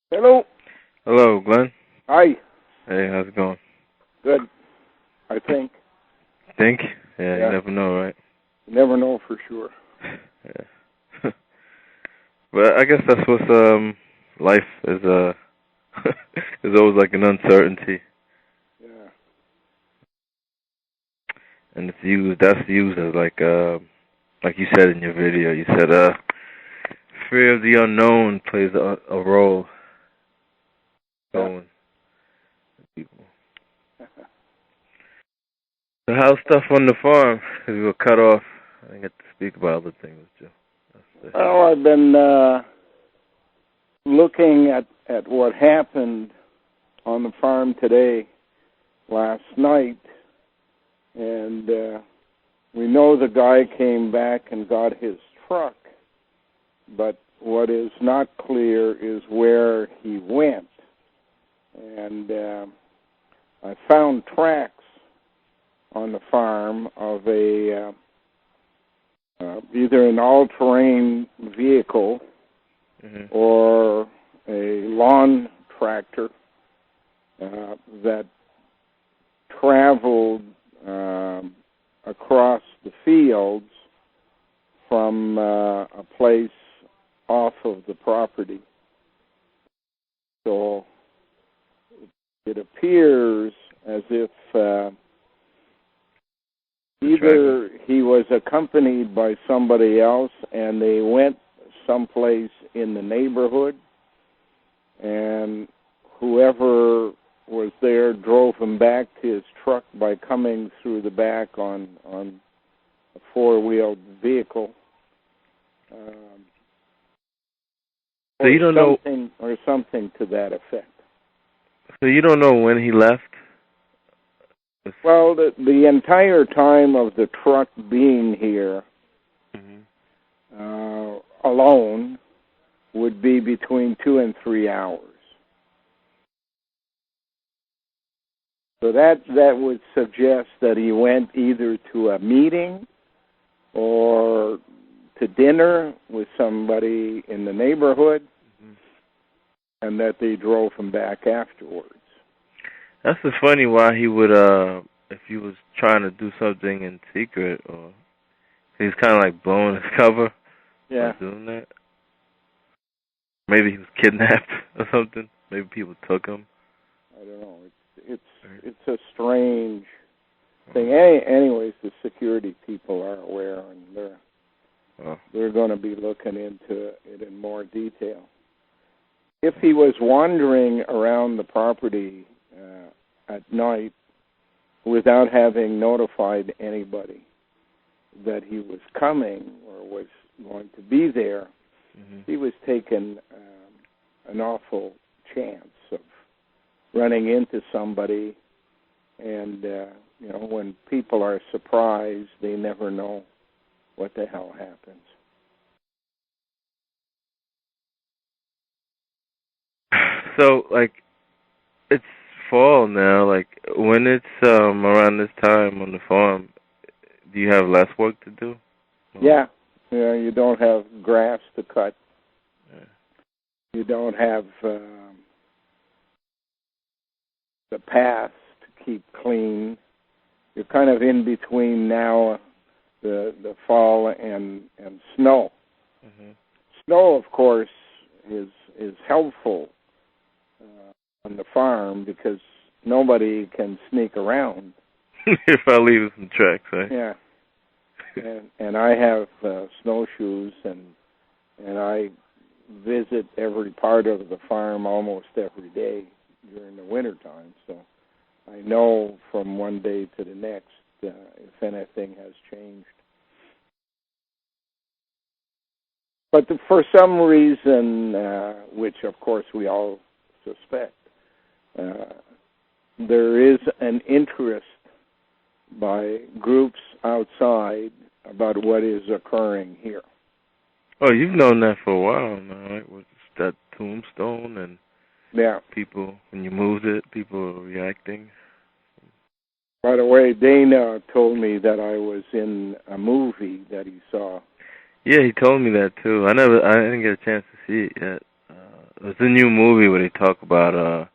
Hello. Hello, Glenn. Hi. Hey, how's it going? Good, I think. Think? Yeah, you Yeah. never know, right? You never know for sure. Yeah. But I guess that's what life is. Is always like an uncertainty, Yeah. and it's used. That's used as like you said in your video. You said fear of the unknown plays a role. Yeah. Going people. So how's stuff on the farm? 'Cause we were cut off. I didn't get to speak about other things with you. Well, I've been looking at what happened on the farm today, last night, and we know the guy came back and got his truck, but what is not clear is where he went. And I found tracks on the farm of a either an all-terrain vehicle or a lawn tractor that traveled across the fields from a place off of the property. So it appears as if either he was accompanied by somebody else and they went someplace in the neighborhood, and whoever was there drove him back to his truck by coming through the back on a four-wheeled vehicle. So you don't know, or something to that effect. So you don't know when he left? Well, the entire time of the truck being here alone would be between 2 and 3 hours. So that would suggest that he went either to a meeting or to dinner with somebody in the neighborhood, and that they drove him back afterwards. That's the funny why he would, if he was trying to do something in secret, or he's kind of like blowing his cover by doing that. Maybe he was kidnapped or something. Maybe people took him. I don't know. It's a strange thing. Anyways, the security people are aware, and they're going to be looking into it in more detail. If he was wandering around the property at night without having notified anybody that he was coming or was going to be there, he was taking an awful chance of running into somebody. And, when people are surprised, they never know what the hell happens. So, it's fall now. When it's around this time on the farm, do you have less work to do? Yeah. You don't have grass to cut. Yeah. You don't have the path to keep clean. You're kind of in between now the fall and snow. Snow, of course, is helpful on the farm because nobody can sneak around. If I leave some tracks, right? Yeah. And I have snowshoes, and I visit every part of the farm almost every day during the wintertime, so I know from one day to the next if anything has changed. But for some reason, which of course we all suspect, there is an interest by groups outside about what is occurring here. Oh, you've known that for a while now, right? With that tombstone and people, when you moved it, people were reacting. By the way, Dana told me that I was in a movie that he saw. Yeah, he told me that too. I didn't get a chance to see it yet. there's a new movie where they talk about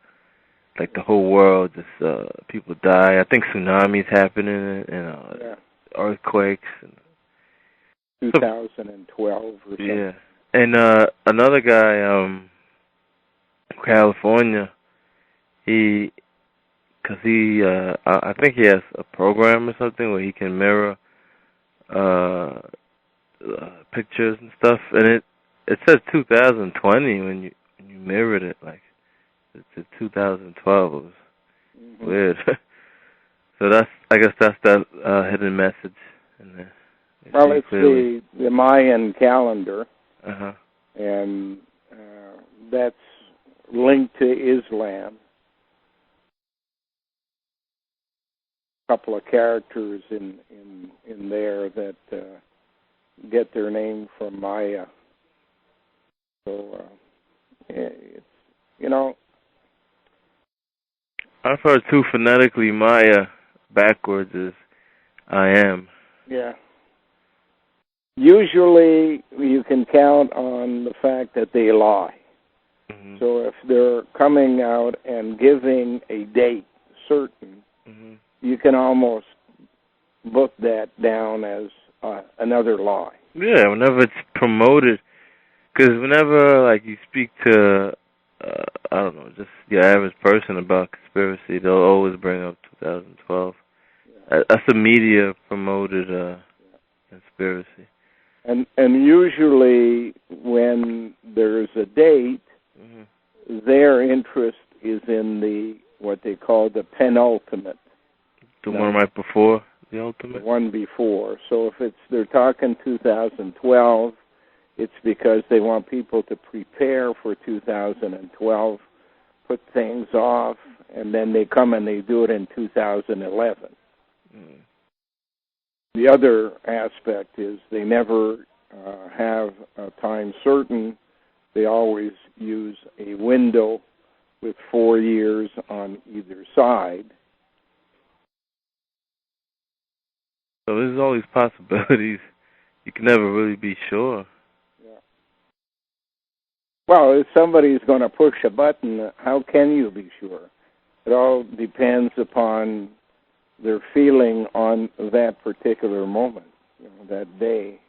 like the whole world, just people die. I think tsunamis happening and earthquakes. And 2012 or something. Yeah, and another guy, California, cause I think he has a program or something where he can mirror pictures and stuff, and it says 2020 when you mirrored it, like it's 2012. It was weird. So I guess that's that hidden message in there. Well, it's the Mayan calendar, and that's linked to Islam. A couple of characters in there that get their name from Maya. So it's, you know, I've heard too phonetically Maya backwards is I am. Yeah. Usually you can count on the fact that they lie. Mm-hmm. So if they're coming out and giving a date certain, you can almost book that down as another lie. Yeah, whenever it's promoted, because whenever like you speak to, I don't know, just your average person about conspiracy, they'll always bring up 2012. Yeah. That's a media promoted conspiracy. And usually when there's a date, their interest is in what they call the penultimate. The one right before the ultimate? The one before. So if they're talking 2012, it's because they want people to prepare for 2012, put things off, and then they come and they do it in 2011. The other aspect is they never have a time certain. They always use a window with 4 years on either side. So there's all these possibilities. You can never really be sure. Yeah. Well, if somebody's going to push a button, how can you be sure? It all depends upon their feeling on that particular moment, that day.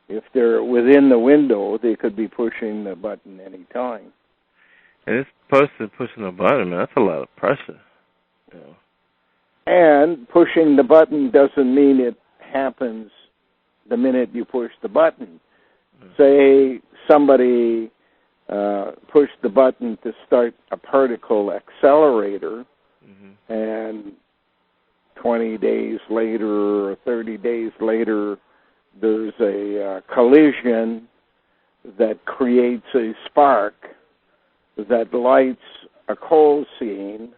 If they're within the window, they could be pushing the button any time. And this person pushing the button, man, that's a lot of pressure. And pushing the button doesn't mean it happens the minute you push the button. Say somebody pushed the button to start a particle accelerator, and 20 days later or 30 days later, there's a collision that creates a spark that lights a coal seam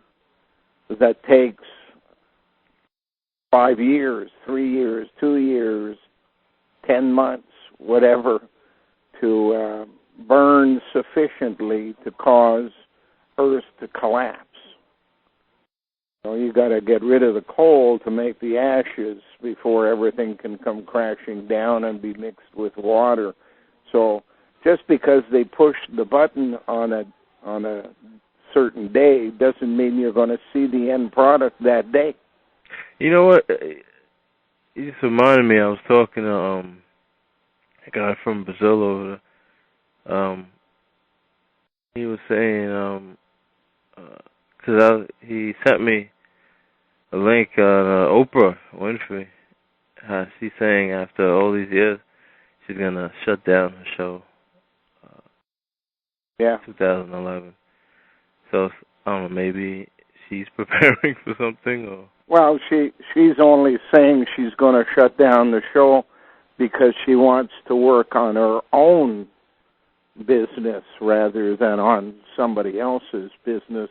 that takes 5 years, 3 years, 2 years, 10 months, whatever, to burn sufficiently to cause Earth to collapse. So you got to get rid of the coal to make the ashes before everything can come crashing down and be mixed with water. So just because they push the button on a certain day doesn't mean you're going to see the end product that day. You know what? You just reminded me. I was talking to a guy from Brazil over there. He was saying, because he sent me a link on Oprah Winfrey. She's saying after all these years, she's going to shut down her show. 2011. So, I don't know, maybe she's preparing for something, or... Well, she's only saying she's going to shut down the show because she wants to work on her own business rather than on somebody else's business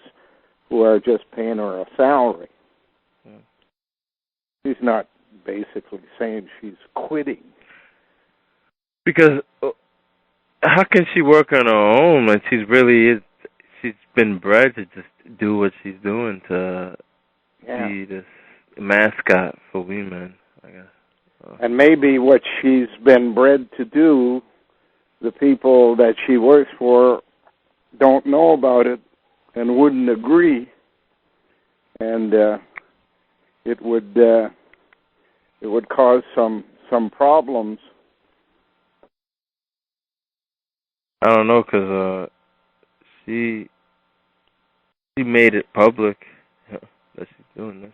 who are just paying her a salary. She's not basically saying she's quitting. Because how can she work on her own when she's been bred to just do what she's doing to be this mascot for women, I guess. And maybe what she's been bred to do, the people that she works for don't know about it and wouldn't agree, and it would cause some problems. I don't know, because she made it public that she's doing this.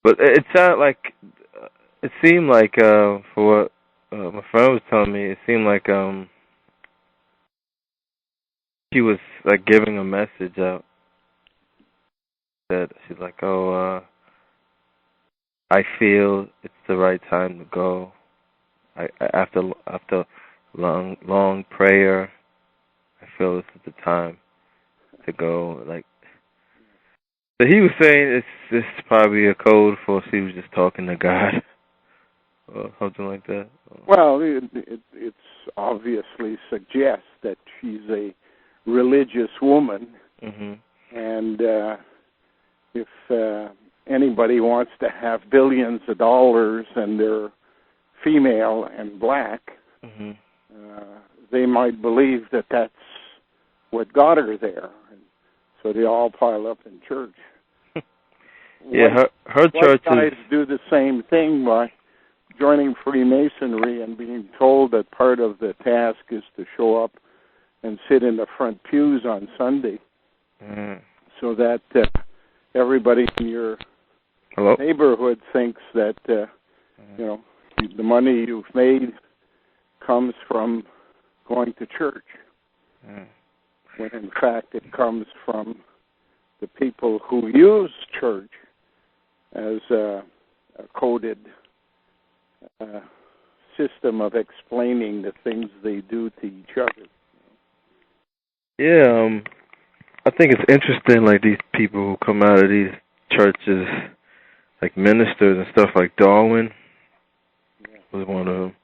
But it sounded like, it seemed like, for what my friend was telling me, it seemed like she was like giving a message out that she's like, oh, I feel it's the right time to go. After long prayer, I feel this is the time to go. Like, so he was saying it's probably a code for she was just talking to God or something like that. Well, it's obviously suggests that she's a religious woman, and if anybody wants to have billions of dollars and they're female and black, they might believe that that's what got her there, and so they all pile up in church. Yeah, her church guys do the same thing by joining Freemasonry and being told that part of the task is to show up and sit in the front pews on Sunday, so that everybody in your neighborhood thinks that you know, the money you've made comes from going to church, when in fact it comes from the people who use church as a coded system of explaining the things they do to each other. Yeah, I think it's interesting, like these people who come out of these churches, like ministers and stuff, like Darwin was one of them,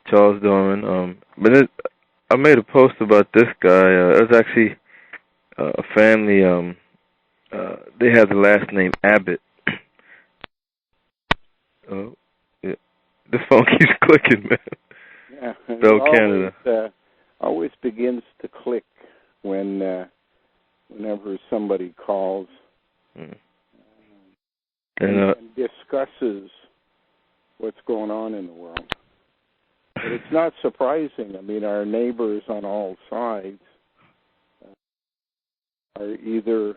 Charles Darwin. But I made a post about this guy. It was actually a family. They have the last name Abbott. Oh, yeah. This phone keeps clicking, man. Yeah, Bell Canada. Always begins to click whenever somebody calls and discusses what's going on in the world. But it's not surprising. I mean, our neighbors on all sides are either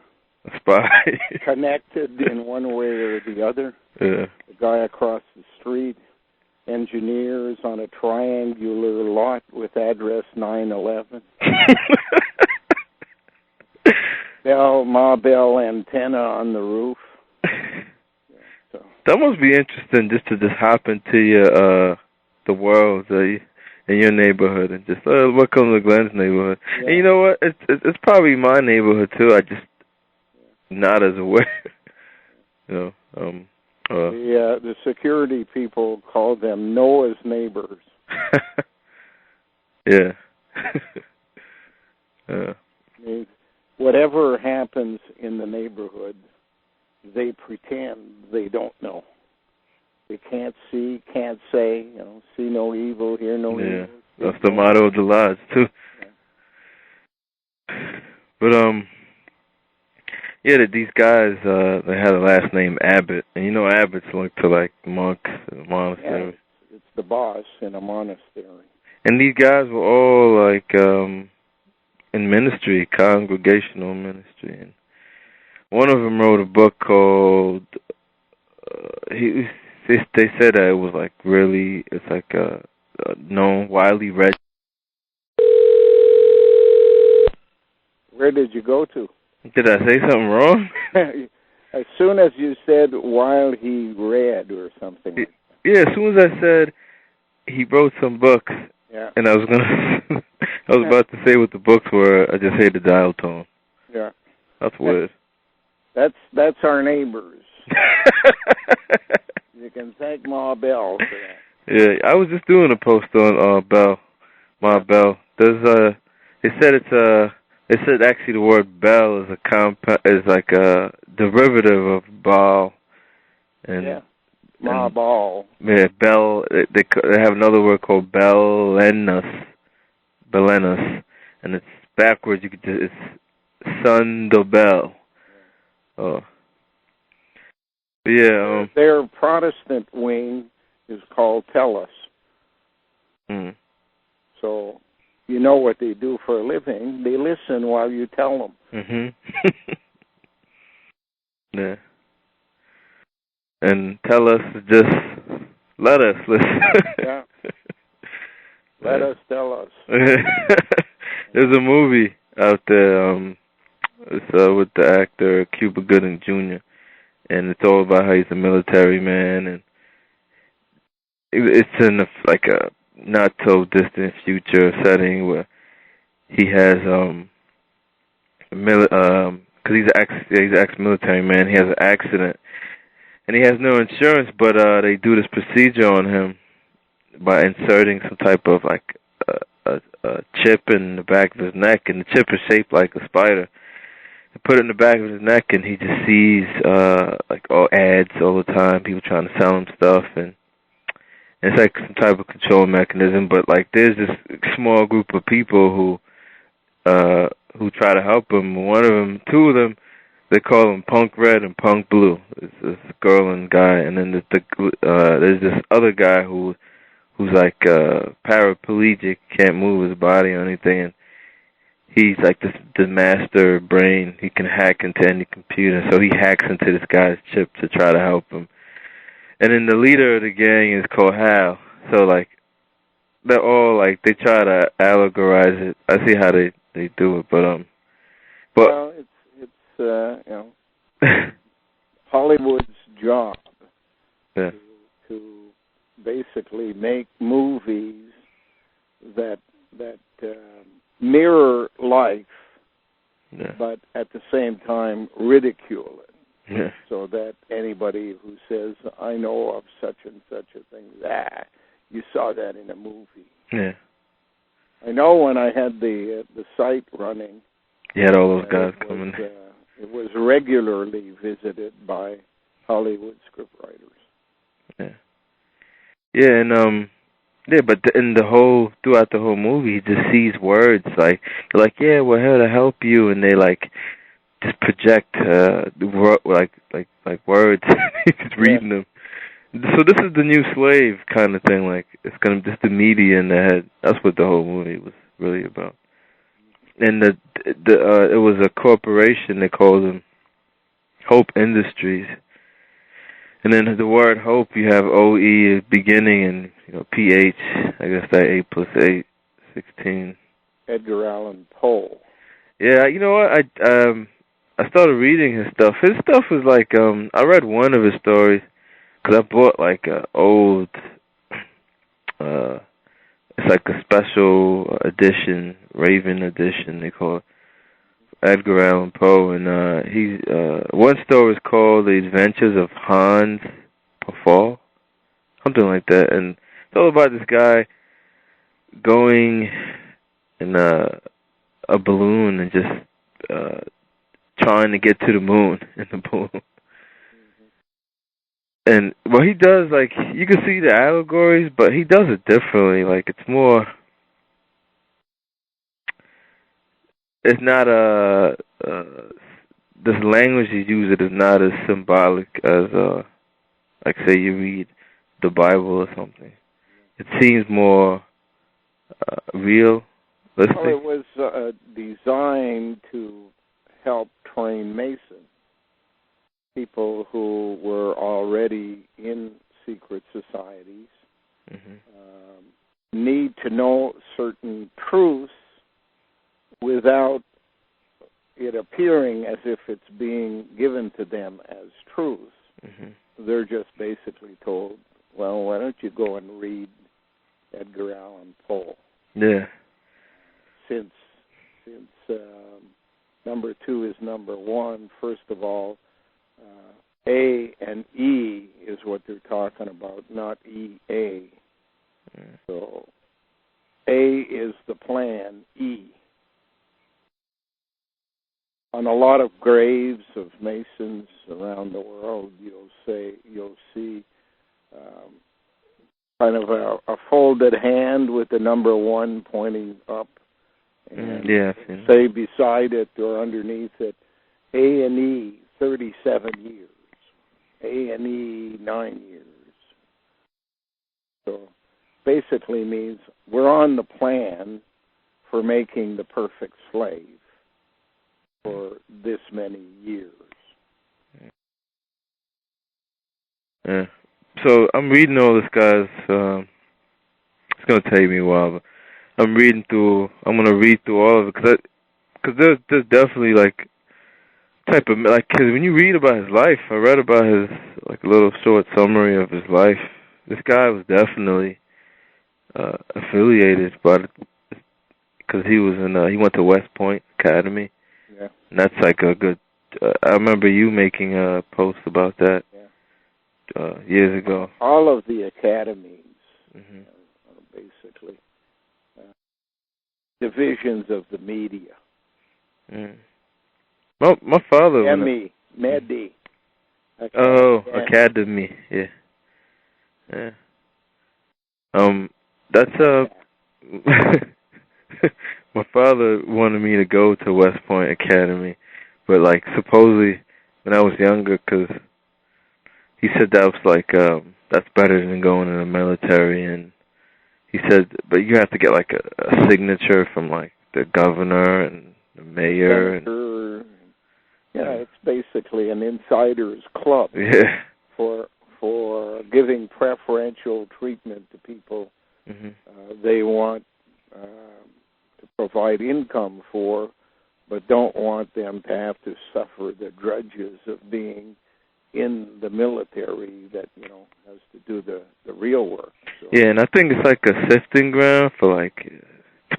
connected in one way or the other. Yeah. The guy across the street, engineers on a triangular lot with address 911. Ma Bell antenna on the roof. So. That must be interesting, just to hop into your the world in your neighborhood and just what comes to Glen's neighborhood. Yeah. And you know what? It's probably my neighborhood too. I just not as aware. You know. The security people call them Noah's neighbors. Yeah. I mean, whatever happens in the neighborhood, they pretend they don't know. They can't see, can't say, see no evil, hear no evil. That's the motto of the lodge, too. Yeah. But, these guys, they had a last name Abbott. And you know Abbott's linked to, like, monks in a monastery. Yeah, it's the boss in a monastery. And these guys were all, like, in ministry, congregational ministry. And one of them wrote a book called, they said that it was like really, it's like a known, widely read. Where did you go to? Did I say something wrong? As soon as you said while he read or something. Yeah, as soon as I said he wrote some books, and I was gonna, I was about to say what the books were. I just hated the dial tone. Yeah, that's weird. That's our neighbors. You can thank Ma Bell for that. Yeah, I was just doing a post on Ma Bell. There's they said actually the word Bell is like a derivative of Baal. And Ma Ball. Yeah, Bell. They have another word called Belenus, and it's backwards, you could just, it's Sundobel. Oh. Yeah. Their Protestant wing is called Tellus. Mm. So you know what they do for a living. They listen while you tell them. Mm-hmm. Yeah. And tell us, just let us listen. Yeah. Let us tell us. There's a movie out there. It's with the actor Cuba Gooding Jr. And it's all about how he's a military man, and it's in a not so distant future setting where he has because he's an ex-military man. He has an accident, and he has no insurance. But they do this procedure on him by inserting some type of a chip in the back of his neck, and the chip is shaped like a spider. They put it in the back of his neck, and he just sees all ads all the time, people trying to sell him stuff, and it's like some type of control mechanism. But like, there's this small group of people who try to help him. Two of them, they call him Punk Red and Punk Blue. It's this girl and guy, and then there's this other guy who's like paraplegic, can't move his body or anything, and he's like the master brain. He can hack into any computer, so he hacks into this guy's chip to try to help him. And then the leader of the gang is called Hal. So like, they're all like, they try to allegorize it. I see how they do it, but well, it's you know, Hollywood's job to basically make movies that mirror life, but at the same time ridicule it. Yeah. So that anybody who says, I know of such and such a thing, you saw that in a movie. Yeah. I know when I had the site running, you had all those guys coming. It was regularly visited by Hollywood scriptwriters. Yeah. Yeah, and but throughout the whole movie, he just sees words like, yeah, we're here to help you, and they like just project like words. He's just reading them. So this is the new slave kind of thing. Like, it's gonna just the media in the head. That's what the whole movie was really about. And it was a corporation. They called them Hope Industries. And then the word hope, you have OE beginning, and PH. I guess that 8 plus 8, 16. Edgar Allan Poe. Yeah, you know what? I started reading his stuff. His stuff was like, I read one of his stories because I bought like a old, it's like a special edition, Raven edition, they call it, Edgar Allan Poe, and one story is called The Adventures of Hans Pfaall, something like that, and it's all about this guy going in a balloon and just trying to get to the moon in the balloon. And what he does, like, you can see the allegories, but he does it differently. Like, it's more, it's not this language you use it is not as symbolic as like, say you read the Bible or something. It seems more real. Well, it was designed to help train Masons, people who were already in secret societies, need to know certain truths without it appearing as if it's being given to them as truths. They're just basically told, well, why don't you go and read Edgar Allan Poe? Yeah. Since number 2 is number 1, first of all, A and E is what they're talking about, not EA. So A is the plan, E. On a lot of graves of Masons around the world, you'll see kind of a folded hand with the number 1 pointing up, And say beside it or underneath it, A&E 37 years, A&E 9 years. So basically means we're on the plan for making the perfect slave for this many years. Yeah. So I'm reading all this guy's. It's gonna take me a while, but I'm gonna read through all of it because there's definitely like type of like, cause when you read about his life, I read about his like a little short summary of his life. This guy was definitely affiliated, but because he went to West Point Academy. Yeah. And that's like a good. I remember you making a post about that. Yeah. Years ago. All of the academies are basically divisions of the media. Mm. My father. MEDI. Academy. Yeah. Yeah. That's my father wanted me to go to West Point Academy, but like supposedly when I was younger, because he said that was like that's better than going in the military, and he said, but you have to get like a signature from like the governor and the mayor. Senator, it's basically an insider's club. Yeah. For giving preferential treatment to people they want to provide income for, but don't want them to have to suffer the drudges of being in the military that, has to do the real work. So. Yeah, and I think it's like a sifting ground for like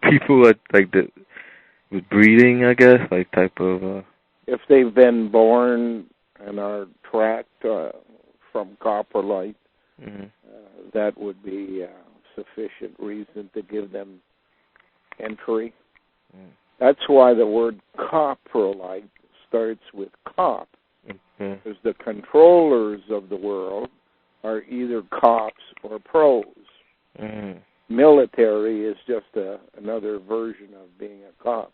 people with breeding, I guess, like type of... If they've been born and are tracked from coprolite, that would be sufficient reason to give them entry. That's why the word coprolite starts with cop, because the controllers of the world are either cops or pros. Military is just another version of being a cop.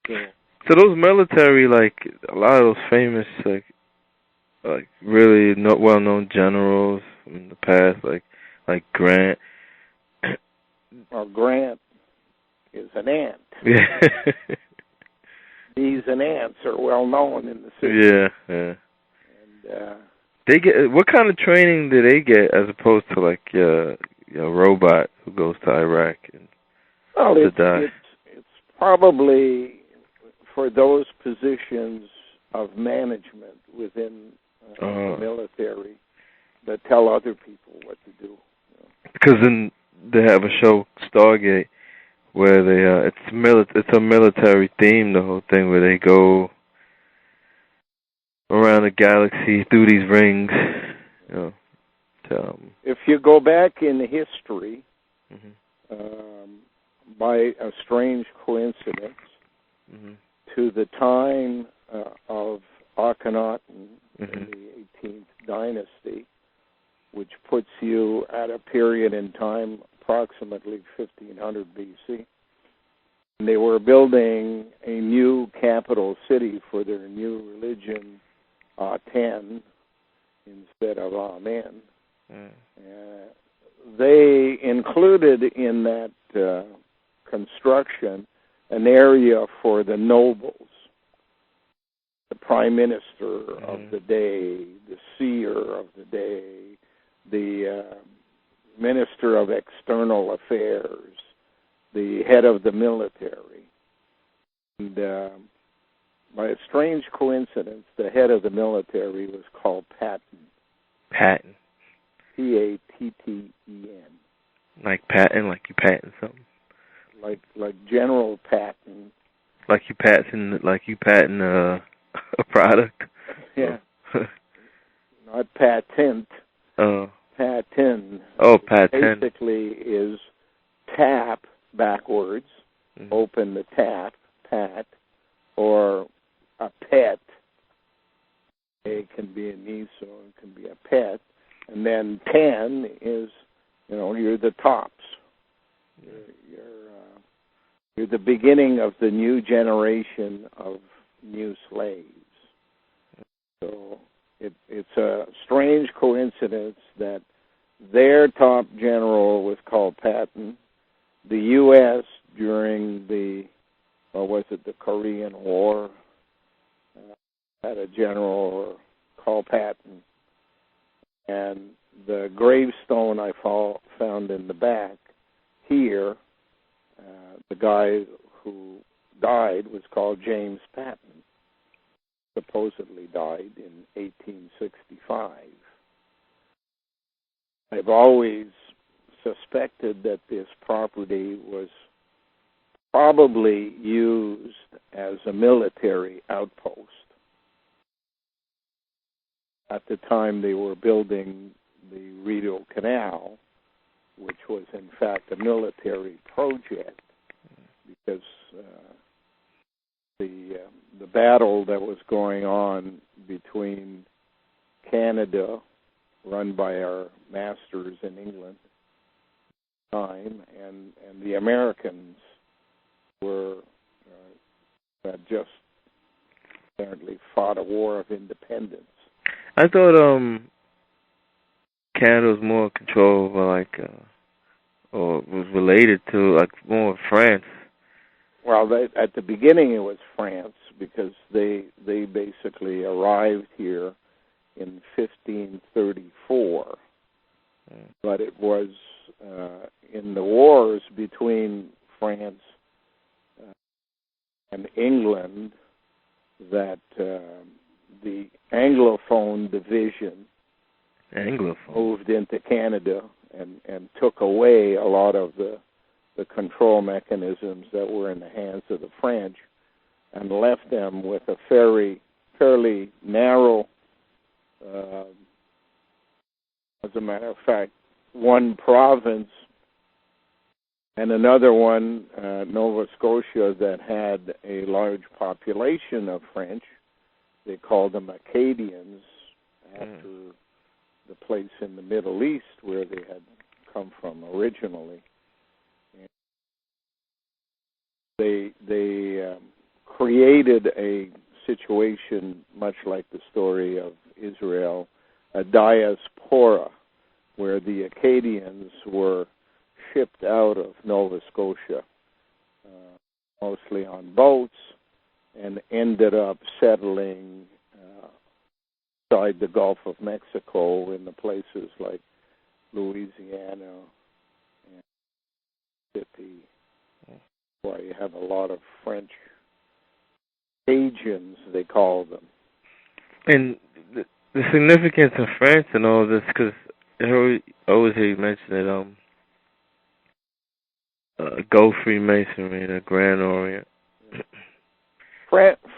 So those military, like a lot of those famous, like really well-known generals in the past, like Grant. Well, Grant is an ant. Yeah. These and ants are well known in the city. Yeah. And they get what kind of training do they get as opposed to like a robot who goes to Iraq to die? It's probably for those positions of management within the military that tell other people what to do. Because then they have a show, Stargate, where they it's a military theme, the whole thing, where they go around the galaxy through these rings. If you go back in history, by a strange coincidence, to the time of Akhenaten in the 18th dynasty, which puts you at a period in time approximately 1500 BC. And they were building a new capital city for their new religion, Aten, instead of Amen. They included in that construction an area for the nobles, the prime minister of the day, the seer of the day, the minister of external affairs, the head of the military. And by a strange coincidence, the head of the military was called Patton. Patton. Patten. Like Patton, like you patent something? Like General Patton. Like you patent a product? Yeah. Not patent. Oh. Patent. Oh, patent. Basically is tap backwards, open the tap, pat, or a pet. It can be an e, so it can be a pet. And then 10 is, you're the tops. You're You're the beginning of the new generation of new slaves. So it's a strange coincidence that their top general was called Patton. The U.S. during the Korean War had a general called Patton. And the gravestone I found in the back here, the guy who died was called James Patton. Supposedly died in 1865. I've always suspected that this property was probably used as a military outpost. At the time they were building the Rideau Canal, which was in fact a military project, because the battle that was going on between Canada, run by our masters in England at the time, and the Americans were had just apparently fought a war of independence. I thought Canada was more control over or was related to more of France. Well, at the beginning it was France, because they basically arrived here in 1534. But it was in the wars between France and England that the Anglophone division moved into Canada and took away a lot of the control mechanisms that were in the hands of the French, and left them with a fairly narrow, as a matter of fact, one province and another one, Nova Scotia, that had a large population of French. They called them Acadians, after the place in the Middle East where they had come from originally. And they created a situation much like the story of Israel, a diaspora, where the Acadians were shipped out of Nova Scotia, mostly on boats, and ended up settling outside the Gulf of Mexico in the places like Louisiana and Mississippi, where you have a lot of French Cajuns, they call them. And the significance of France and all this, because I always hear you mention it, Gulf Freemasonry, the Grand Orient.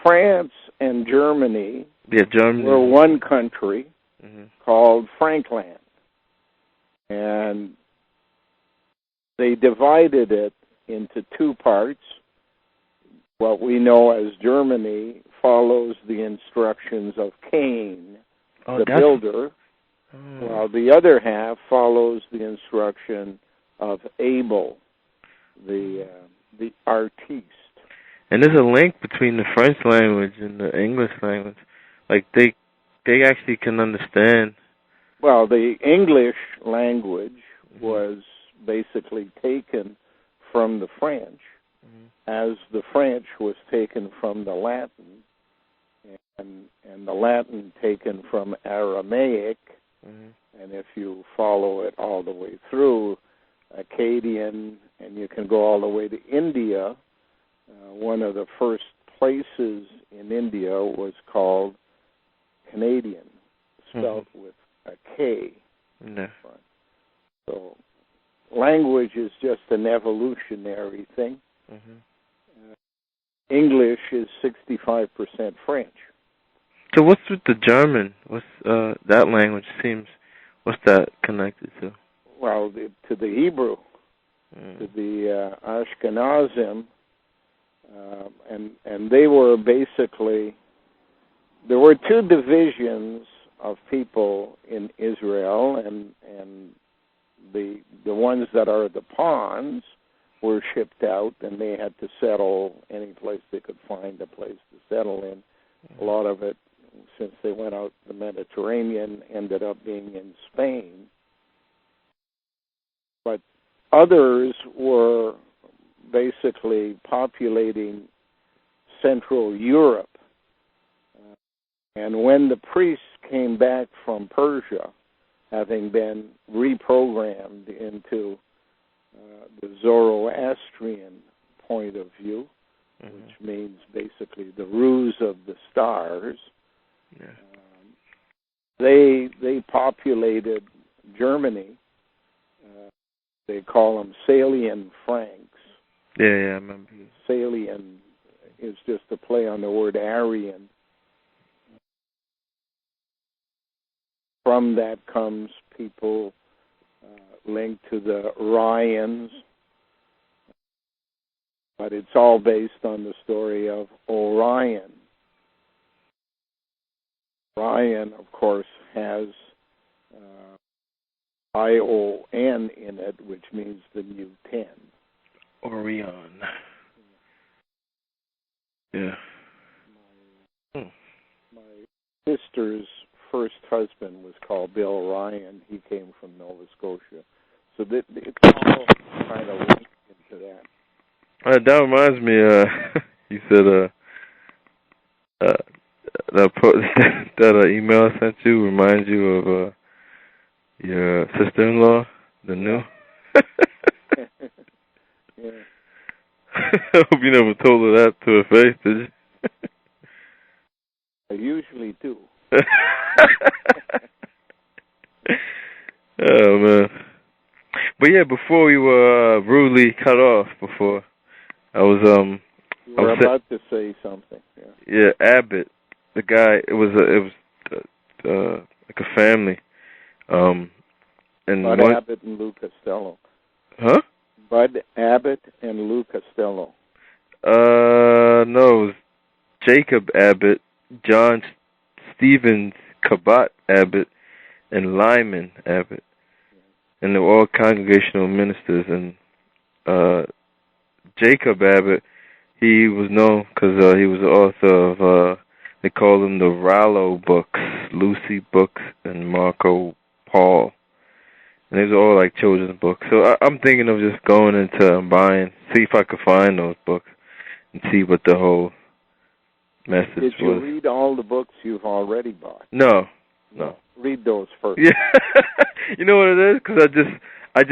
France and Germany, were one country called Frankland. And they divided it into two parts. What we know as Germany follows the instructions of Cain, the builder, while the other half follows the instruction of Abel, the artiste. And there's a link between the French language and the English language. Like, they actually can understand. Well, the English language was basically taken from the French, as the French was taken from the Latin, and the Latin taken from Aramaic. And if you follow it all the way through, Akkadian, and you can go all the way to India. One of the first places in India was called Canadian, spelled with a K. So language is just an evolutionary thing. English is 65% French. So what's with the German? What's that language what's that connected to? Well, to the Hebrew, to the Ashkenazim. And they were basically, there were two divisions of people in Israel, and the ones that are the pawns were shipped out, and they had to settle any place they could find a place to settle in. A lot of it, since they went out the Mediterranean, ended up being in Spain. But others were basically populating Central Europe. And when the priests came back from Persia, having been reprogrammed into the Zoroastrian point of view, which means basically the ruse of the stars, they populated Germany. They call them Salian Franks. Yeah, I remember. Salian is just a play on the word Aryan. From that comes people linked to the Ryans, but it's all based on the story of Orion. Orion, of course, has I-O-N in it, which means the new 10. Orion. Yeah. My sister's first husband was called Bill Ryan. He came from Nova Scotia. So it's all kind of linked into that. That reminds me, you said that email I sent you reminds you of your sister-in-law, the new? Yeah. I hope you never told her that to her face, did you? I usually do. Oh, man. But yeah, before we were rudely cut off, before I was you were about to say something. Yeah, Abbott, the guy. It was like a family. And Bud Abbott and Lou Costello. Huh? Bud Abbott and Lou Costello. No, it was Jacob Abbott, John Stevens Cabot Abbott, and Lyman Abbott. And they were all congregational ministers. And Jacob Abbott, he was known because he was the author of, they called them the Rollo books, Lucy books, and Marco Paul. And these are all like children's books. So I'm thinking of just going into buying, see if I could find those books and see what the whole message was. Did you read all the books you've already bought? No. Read those first. Yeah. You know what it is? Because I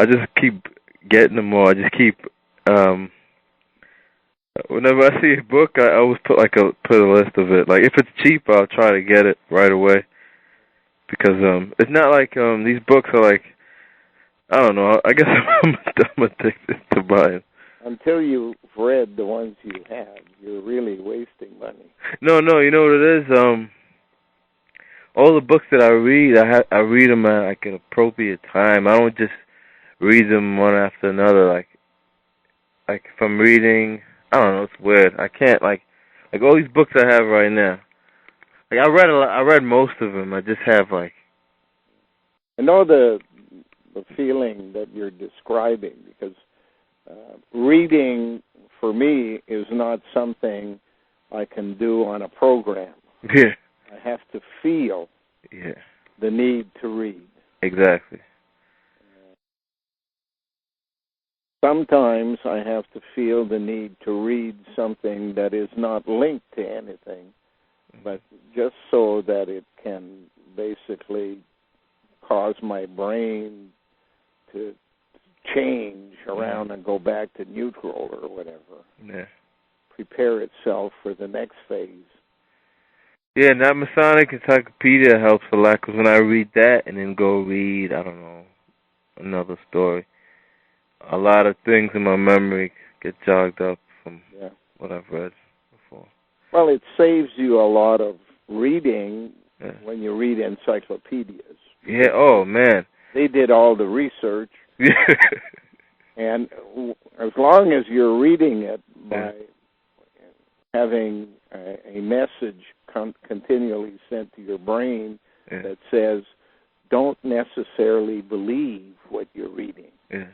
just keep getting them all. I just keep, whenever I see a book, I always put a list of it. Like if it's cheap, I'll try to get it right away. Because it's not like these books are like, I don't know, I guess I'm addicted to buying. Until you've read the ones you have, you're really wasting money. No, you know what it is? All the books that I read, I read them at like an appropriate time. I don't just read them one after another. Like if I'm reading, I don't know, it's weird. I can't like all these books I have right now. Like I read most of them. I just have like. I know the feeling that you're describing, because reading for me is not something I can do on a program. Yeah. I have to feel the need to read. Exactly. Sometimes I have to feel the need to read something that is not linked to anything, but just so that it can basically cause my brain to change around and go back to neutral or whatever. Yeah. Prepare itself for the next phase. Yeah, and that Masonic Encyclopedia helps a lot, because when I read that and then go read, I don't know, another story, a lot of things in my memory get jogged up from what I've read before. Well, it saves you a lot of reading when you read encyclopedias. Yeah, oh, man. They did all the research. And as long as you're reading it by having a message continually sent to your brain that says, don't necessarily believe what you're reading. Yeah.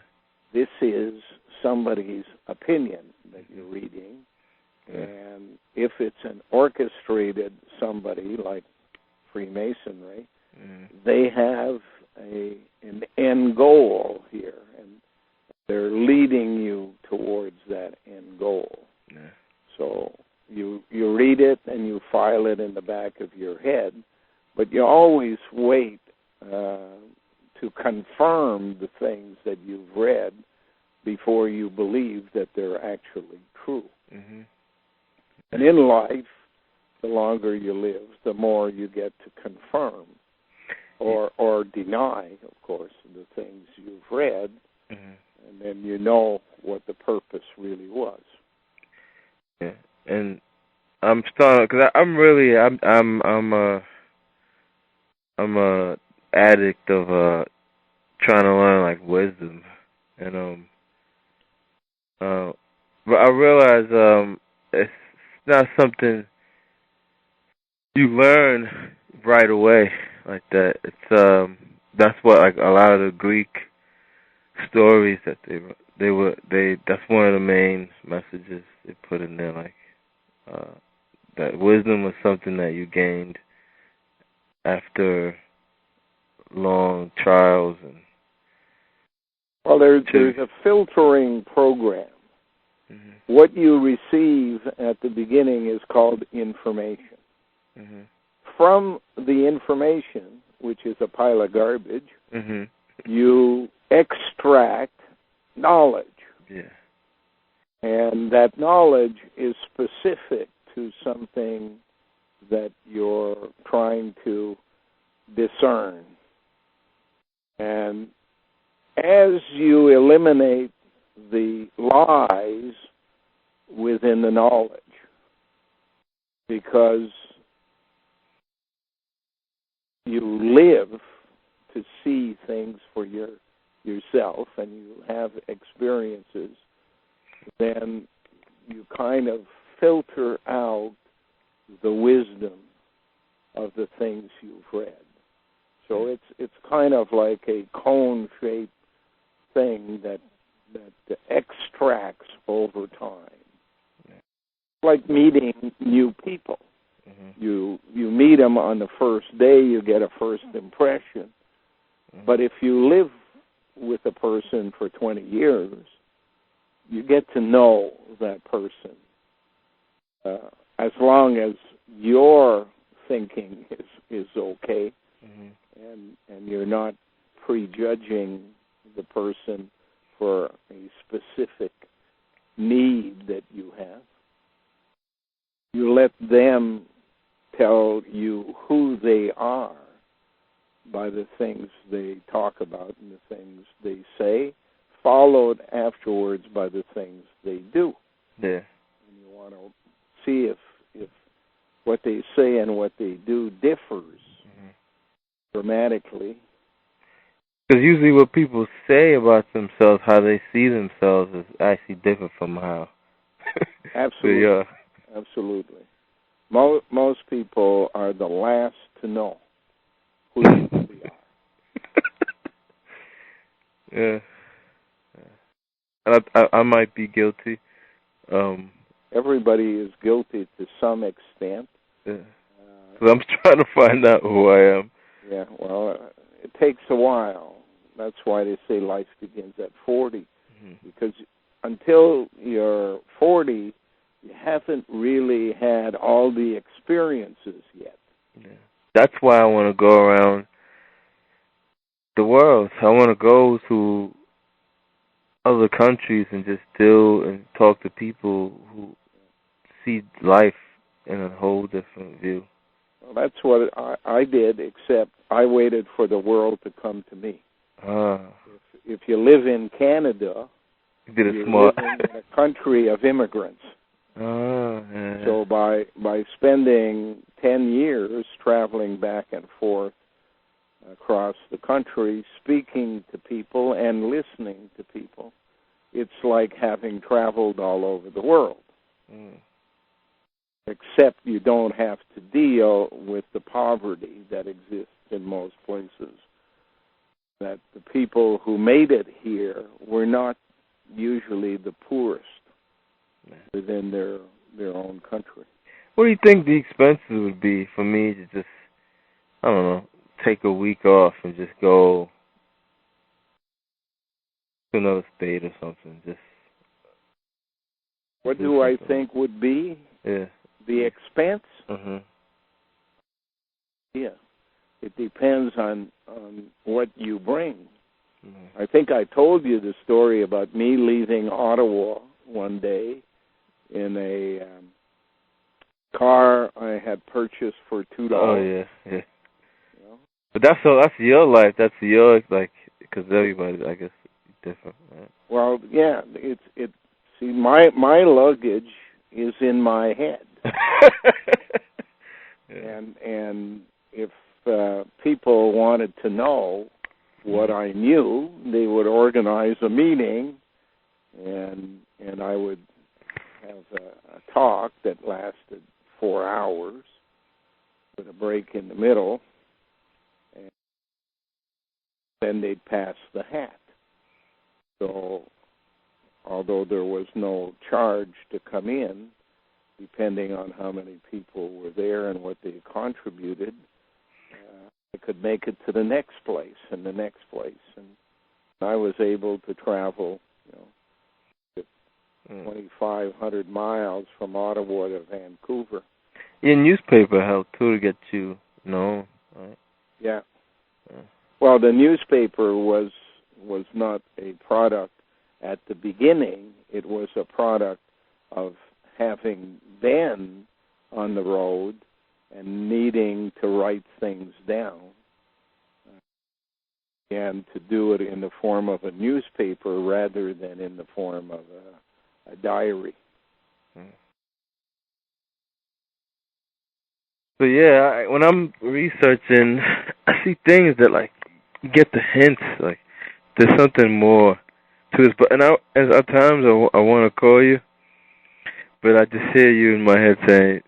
this is somebody's opinion that you're reading. And if it's an orchestrated somebody like Freemasonry, they have an end goal here, and they're leading you towards that end goal. Yeah. So you read it and you file it in the back of your head, but you always wait to confirm the things that you've read before you believe that they're actually true. Mm-hmm. And in life, the longer you live, the more you get to confirm or deny, of course, the things you've read, and then you know what the purpose really was. Yeah, and I'm starting because I'm a addict of trying to learn like wisdom, and but I realize it's not something you learn right away like that. It's that's what like a lot of the Greek stories that they that's one of the main messages they put in there, like that wisdom was something that you gained after long trials and there's a filtering program. Mm-hmm. What you receive at the beginning is called information. Mm-hmm. From the information, which is a pile of garbage, you extract knowledge. Yeah. And that knowledge is specific to something that you're trying to discern. And as you eliminate the lies within the knowledge, because you live to see things for yourself and you have experiences, then you kind of filter out the wisdom of the things you've read. So it's kind of like a cone-shaped thing that extracts over time. Like meeting new people. Mm-hmm. You meet them on the first day, you get a first impression. Mm-hmm. But if you live with a person for 20 years, you get to know that person. As long as your thinking is okay, and you're not prejudging the person for a specific need that you have. You let them tell you who they are by the things they talk about and the things they say, followed afterwards by the things they do. Yeah. And you want to see if what they say and what they do differs dramatically. Because usually what people say about themselves, how they see themselves, is actually different from how. Absolutely. So, yeah. Absolutely. Most people are the last to know who they really are. Yeah. I might be guilty. Everybody is guilty to some extent. Yeah. So I'm trying to find out who I am. Yeah, well, it takes a while. That's why they say life begins at 40. Because until you're 40, you haven't really had all the experiences yet. Yeah. That's why I want to go around the world. I want to go to other countries and just deal and talk to people who see life in a whole different view. Well, that's what I did, except I waited for the world to come to me. If you live in Canada, you live in a country of immigrants. Yeah. So by spending 10 years traveling back and forth across the country, speaking to people and listening to people, it's like having traveled all over the world. Except you don't have to deal with the poverty that exists in most places. that the people who made it here were not usually the poorest within their own country. What do you think the expenses would be for me to just, I don't know, take a week off and just go to another state or something? Just what do I think would be the expense? Mm-hmm. Yeah, it depends on what you bring. Mm-hmm. I think I told you the story about me leaving Ottawa one day in a car I had purchased for $2. Oh yeah. You know? But that's your life. That's your because everybody, I guess, is different. Right? Well, yeah, it. See, my luggage is in my head, and if people wanted to know what I knew, they would organize a meeting, and I would have a talk that lasted 4 hours with a break in the middle, and then they'd pass the hat. So although there was no charge to come in, depending on how many people were there and what they contributed, I could make it to the next place and the next place. And I was able to travel, 2,500 miles from Ottawa to Vancouver. Your newspaper helped, too, to get you known, right? Yeah. Well, the newspaper was not a product at the beginning. It was a product of having been on the road and needing to write things down and to do it in the form of a newspaper rather than in the form of a diary. So yeah, when I'm researching, I see things that you get the hints, there's something more to this. But at times I want to call you, but I just hear you in my head saying,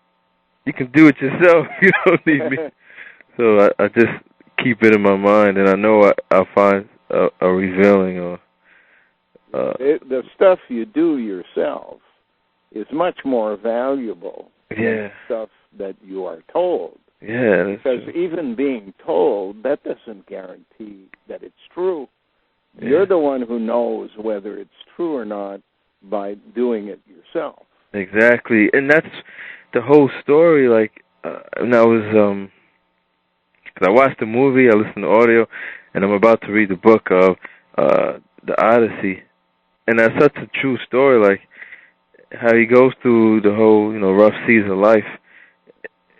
"You can do it yourself. You don't need me." So I just keep it in my mind, and I know I'll find a revealing or. The stuff you do yourself is much more valuable than stuff that you are told. Yeah, that's because true. Even being told, that doesn't guarantee that it's true. Yeah. You're the one who knows whether it's true or not by doing it yourself. Exactly, and that's the whole story. And I was, because I watched the movie, I listened to audio, and I'm about to read the book of the Odyssey, and that's such a true story. How he goes through the whole, rough seas of life,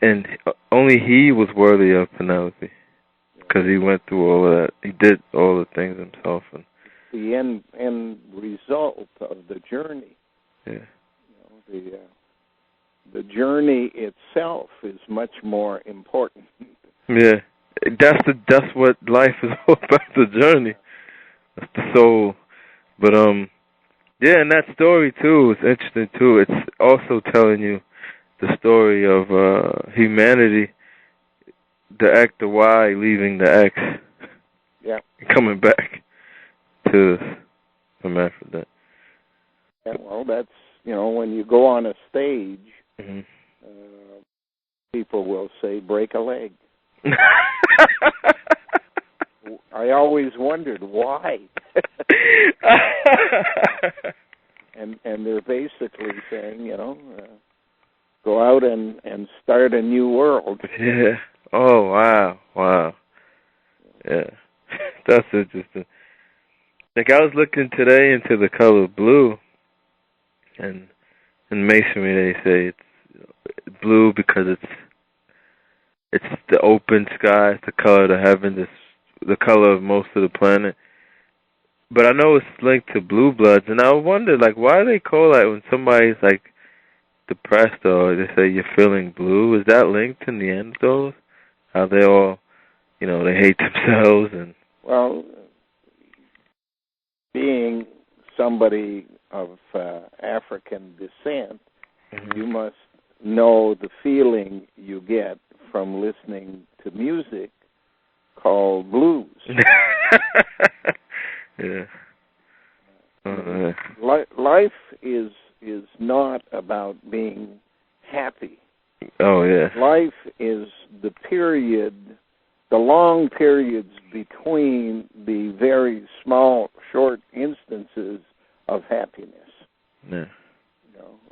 and only he was worthy of Penelope, because he went through all of that. He did all the things himself. And the end result of the journey. Yeah. The journey itself is much more important. Yeah, that's what life is all about. The journey. That's the soul. But yeah, and that story too is interesting too. It's also telling you the story of humanity, the X, the Y leaving the X, coming back to hermaphrodite. Yeah, well, that's when you go on a stage, people will say break a leg. I always wondered why. and they're basically saying, go out and start a new world. Yeah. Oh, wow. Yeah. That's interesting. I was looking today into the color blue, and in masonry they say it's blue because it's the open sky, it's the color of the heavens, it's the color of most of the planet. But I know it's linked to blue bloods, and I wonder, why do they call that when somebody's, depressed or they say you're feeling blue? Is that linked to Neanderthals? How they all, they hate themselves and... Well, being somebody of African descent, you must know the feeling you get from listening to music called blues. Yeah. Life is not about being happy. Oh, yeah. Life is the long periods between the very small, short instances of happiness. Yeah.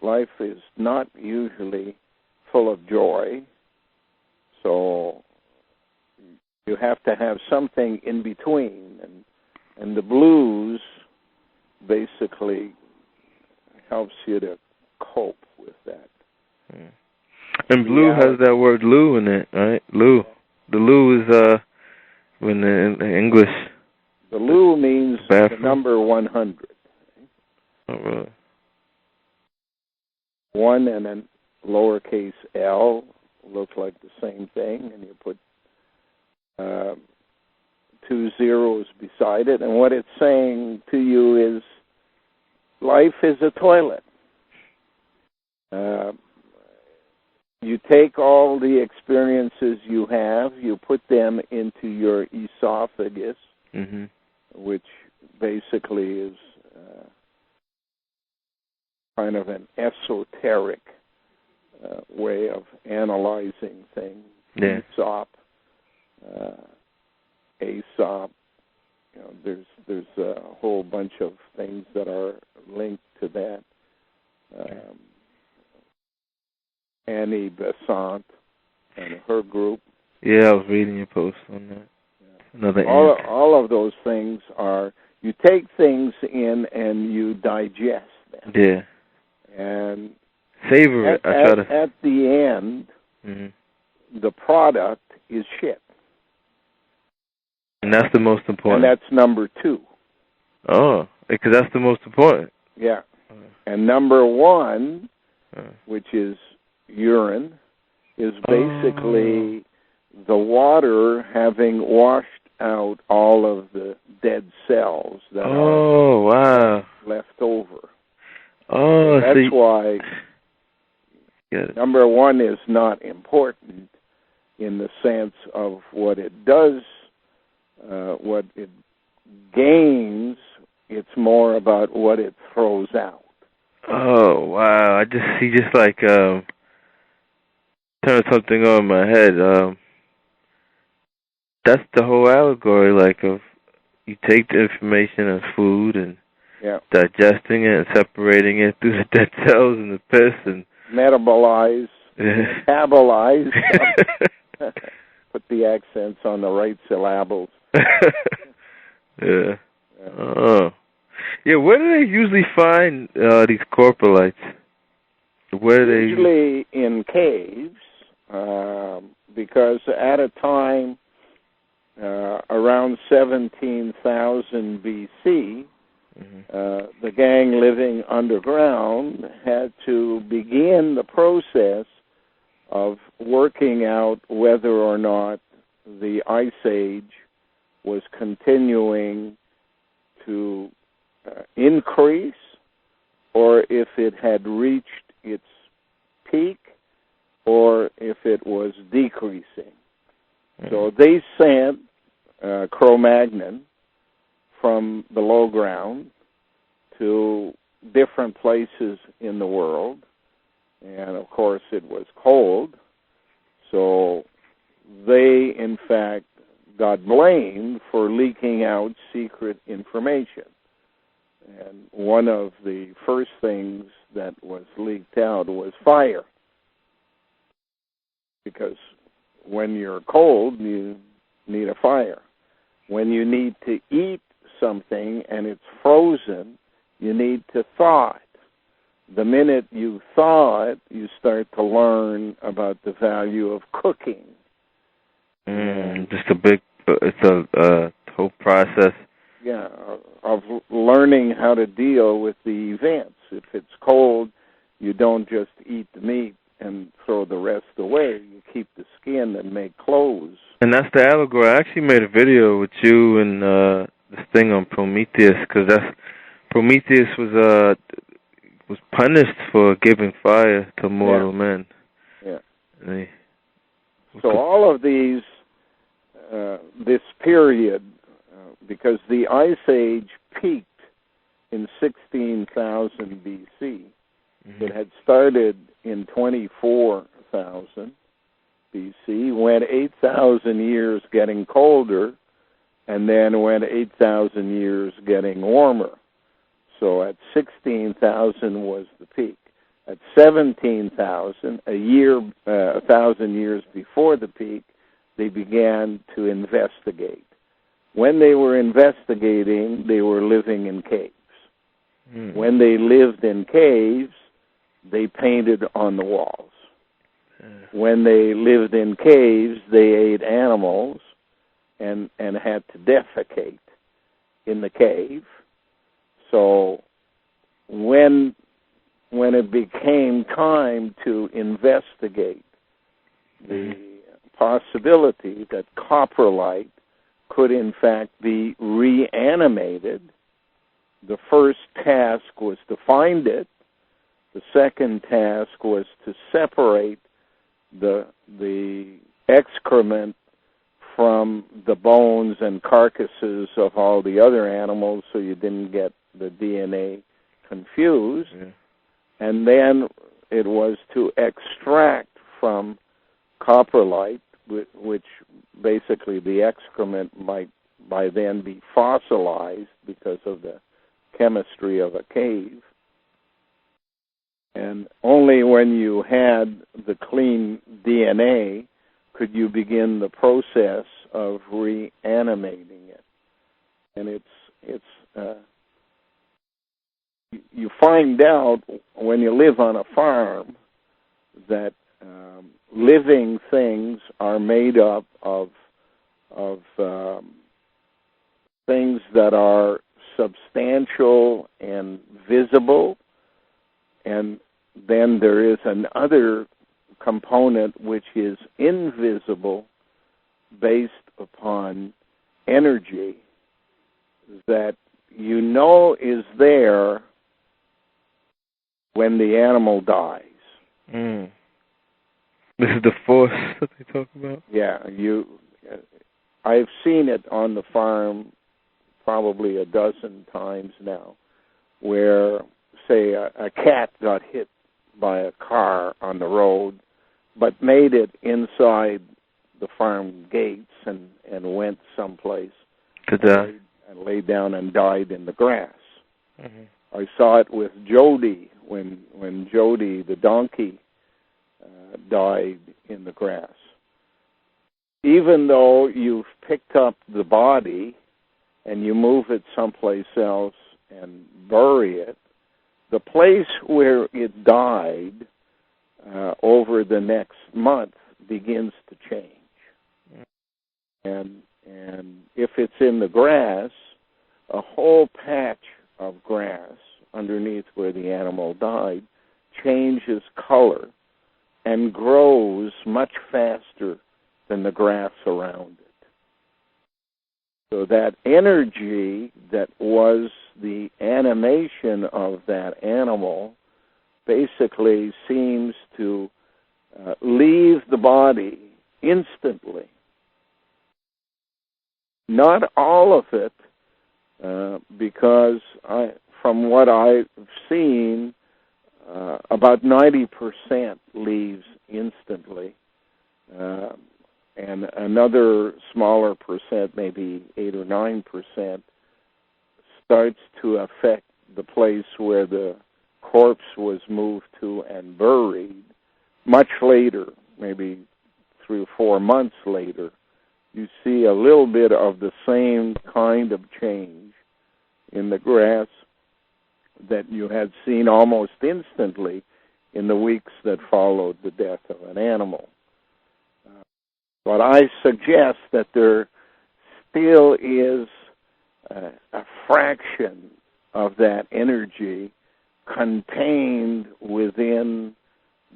Life is not usually full of joy, so you have to have something in between, and the blues basically helps you to cope with that. And blue has that word "loo" in it, right? Loo. The loo is when in English. The loo means the number 100. Oh, really? 1 and then lowercase l look like the same thing, and you put 2 zeros beside it, and what it's saying to you is life is a toilet. You take all the experiences you have, you put them into your esophagus, which basically is kind of an esoteric way of analyzing things. Yeah. Aesop. There's a whole bunch of things that are linked to that. Annie Besant and her group. Yeah, I was reading your post on that. Yeah. Another all of those things are, you take things in and you digest them. Yeah. And savor it. At the end, the product is shit. And that's the most important. And that's number 2. Oh, because that's the most important. Yeah. And number 1, which is urine, is basically the water having washed out all of the dead cells that are left over. Oh, that's why number 1 is not important in the sense of what it does, what it gains. It's more about what it throws out. Oh, wow. He just like turned something on in my head. That's the whole allegory, like, of you take the information of food and digesting it and separating it through the dead cells and the piss and metabolize. Put the accents on the right syllables. Yeah. Oh. Yeah, where do they usually find these coprolites? Usually in caves, because at a time around 17,000 B.C., the gang living underground had to begin the process of working out whether or not the Ice Age was continuing to increase or if it had reached its peak or if it was decreasing. So they sent Cro-Magnon from the low ground to different places in the world, and of course it was cold, so they in fact got blamed for leaking out secret information. And one of the first things that was leaked out was fire, because when you're cold you need a fire. When you need to eat something and it's frozen, you need to thaw it. The minute you thaw it, you start to learn about the value of cooking. It's a whole process. Yeah, of learning how to deal with the events. If it's cold, you don't just eat the meat and throw the rest away. You keep the skin and make clothes. And that's the allegory. I actually made a video with you and this thing on Prometheus, because Prometheus was punished for giving fire to mortal men. Yeah. So all of these this period, because the Ice Age peaked in 16,000 B.C. It had started in 24,000 B.C., went 8,000 years getting colder, and then went 8,000 years getting warmer. So at 16,000 was the peak. At 17,000, 1,000 years before the peak, they began to investigate. When they were investigating, they were living in caves. When they lived in caves, they painted on the walls. When they lived in caves, they ate animals and had to defecate in the cave. So when it became time to investigate the possibility that coprolite could in fact be reanimated, the first task was to find it. The second task was to separate the excrement from the bones and carcasses of all the other animals so you didn't get the DNA confused. And then it was to extract from coprolite, which basically the excrement might by then be fossilized because of the chemistry of a cave. And only when you had the clean DNA could you begin the process of reanimating it. And you find out when you live on a farm that living things are made up of things that are substantial and visible, and then there is another component which is invisible based upon energy that you know is there when the animal dies. This is the force that they talk about? Yeah, I've seen it on the farm probably a dozen times now, where, say, a cat got hit by a car on the road, but made it inside the farm gates and went someplace to die, and laid down and died in the grass. I saw it with Jody when Jody the donkey died in the grass. Even though you've picked up the body and you move it someplace else and bury it, the place where it died over the next month begins to change. And if it's in the grass, a whole patch of grass underneath where the animal died changes color and grows much faster than the grass around it. So that energy that was the animation of that animal basically seems to leave the body instantly. Not all of it, because from what I've seen, about 90% leaves instantly, and another smaller percent, maybe 8 or 9%, starts to affect the place where the corpse was moved to and buried much later, maybe 3 or 4 months later. You see a little bit of the same kind of change in the grass that you had seen almost instantly in the weeks that followed the death of an animal. But I suggest that there still is a fraction of that energy contained within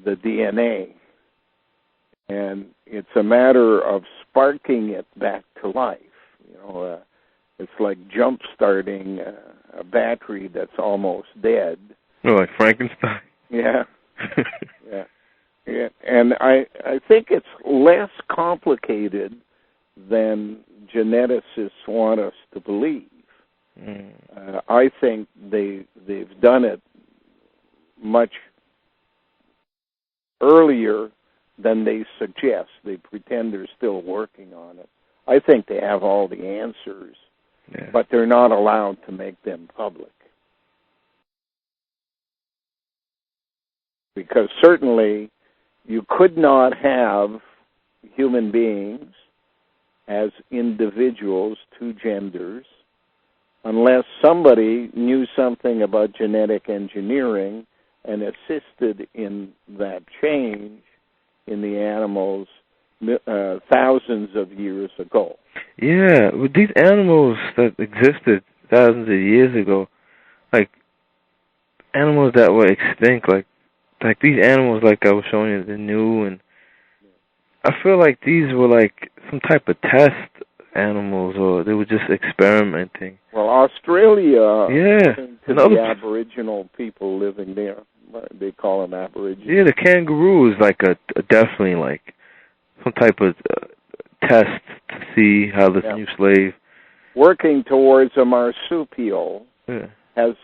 the DNA. And it's a matter of sparking it back to life. It's like jump-starting a battery that's almost dead. Oh, like Frankenstein? Yeah. Yeah. And I think it's less complicated than geneticists want us to believe. I think they've done it much earlier than they suggest. They pretend they're still working on it. I think they have all the answers, but they're not allowed to make them public. Because certainly you could not have human beings as individuals, two genders, unless somebody knew something about genetic engineering and assisted in that change in the animals thousands of years ago. Yeah, with these animals that existed thousands of years ago, like animals that were extinct, like these animals, like I was showing you, the new, and I feel like these were like some type of test animals, or they were just experimenting. Well, Australia, to the Aboriginal people living there, they call them Aborigines. Yeah, the kangaroo is like a definitely like some type of test to see how this new slave working towards a marsupial has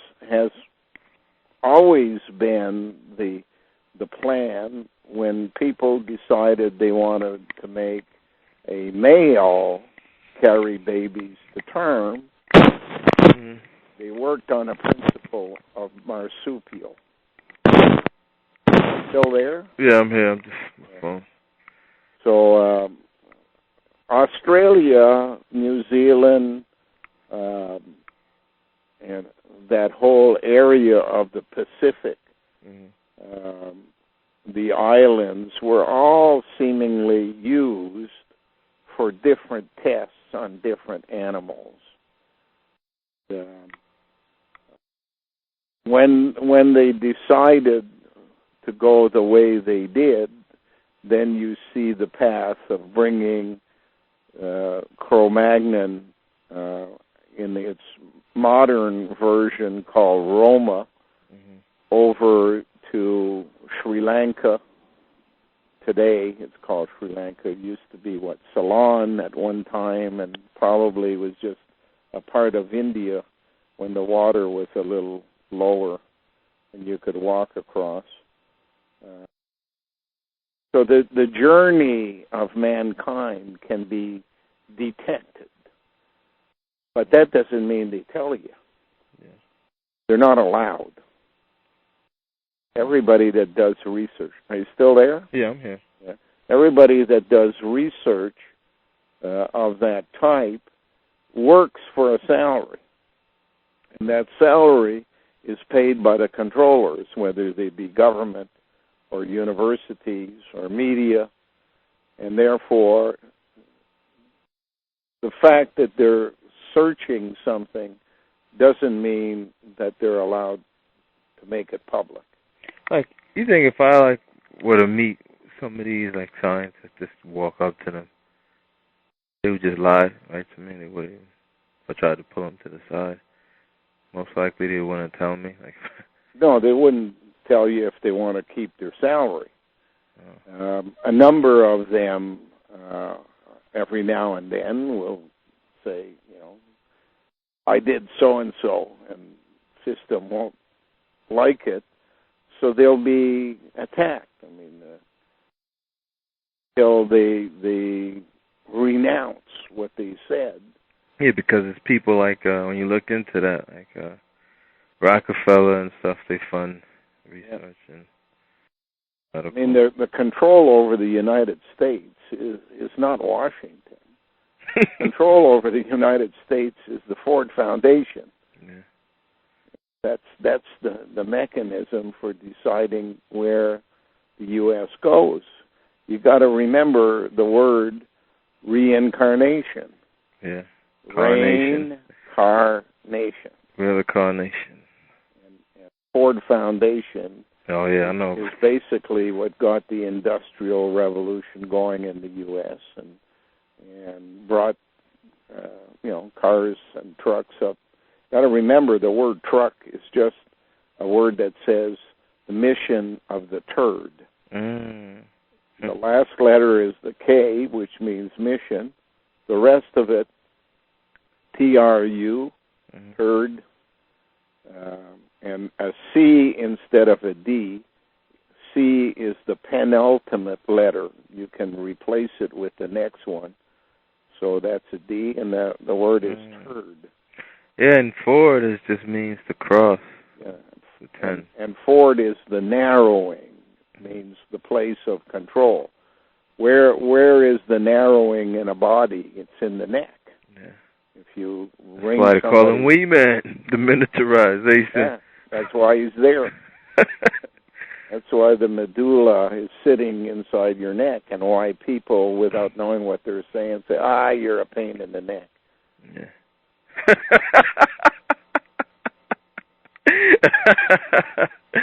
always been the plan. When people decided they wanted to make a male carry babies to term, they worked on a principle of marsupial. Still there? Yeah, I'm here. I'm just on my phone. So Australia, New Zealand, and that whole area of the Pacific, the islands, were all seemingly used for different tests on different animals. When they decided to go the way they did, then you see the path of bringing Cro-Magnon in its modern version called Roma over to Sri Lanka. Today it's called Sri Lanka. It used to be Ceylon at one time, and probably was just a part of India when the water was a little lower and you could walk across. So the journey of mankind can be detected. But that doesn't mean they tell you. They're not allowed. Everybody that does research, are you still there? Yeah, I'm here. Yeah. Everybody that does research of that type works for a salary. And that salary is paid by the controllers, whether they be government or universities or media. And therefore, the fact that they're searching something doesn't mean that they're allowed to make it public. Like, you think if I were to meet some of these scientists, just walk up to them, they would just lie right to me? They wouldn't. If I tried to pull them to the side, most likely they wouldn't tell me. No, they wouldn't tell you if they want to keep their salary. A number of them, every now and then, will say, I did so-and-so, and system won't like it, so they'll be attacked. Till they renounce what they said. Yeah, because it's people when you look into that, Rockefeller and stuff, they fund research and medical. The control over the United States is not Washington. Control over the United States is the Ford Foundation. Yeah. That's the mechanism for deciding where the U.S. goes. You've got to remember the word reincarnation. Yeah. Reincarnation. We're the carnation. And Ford Foundation. Oh yeah, I know. Is basically what got the Industrial Revolution going in the U.S. and brought cars and trucks up. Got to remember the word truck is just a word that says the mission of the turd. The last letter is the K, which means mission. The rest of it, TRU, turd, and a C instead of a D. C is the penultimate letter. You can replace it with the next one. So that's a D, and the word is turd. Yeah, and forward just means to cross. Yeah. And forward is the narrowing, means the place of control. Where is the narrowing in a body? It's in the neck. Yeah. If you That's why they call him Wee Man, the miniaturization. Yeah, that's why he's there. That's why the medulla is sitting inside your neck, and why people, without knowing what they're saying, say, you're a pain in the neck. Yeah.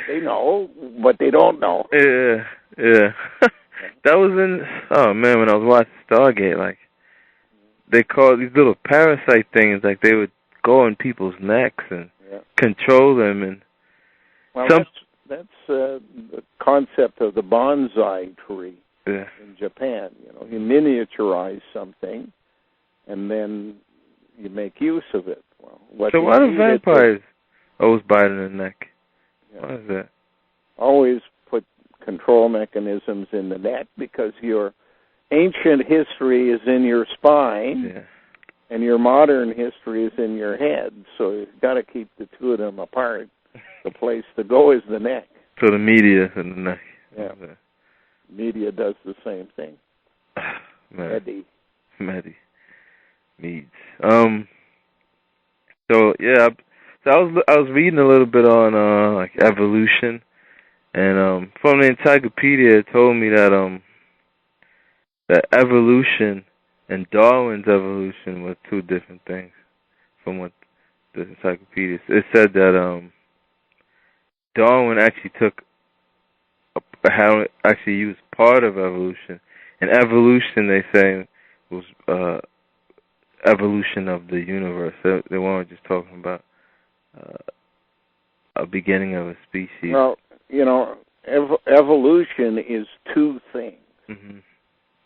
They know, but they don't know. Yeah. That was when I was watching Stargate, like, they called these little parasite things, like they would go in people's necks and control them. And that's the concept of the bonsai tree in Japan. You miniaturize something, and then you make use of it. So why do vampires always bite in the neck? Yeah. Why is that? Always put control mechanisms in the neck because your ancient history is in your spine, and your modern history is in your head. So you've got to keep the two of them apart. The place to go is the neck. So the media is in the neck. Yeah. Media does the same thing. Meads. So yeah, I was reading a little bit on like evolution, and from the encyclopedia it told me that that evolution and Darwin's evolution were two different things. From what the encyclopedia said, it said that Darwin actually used part of evolution, and evolution they say was evolution of the universe. They weren't just talking about a beginning of a species. Well, evolution is two things. Mm-hmm.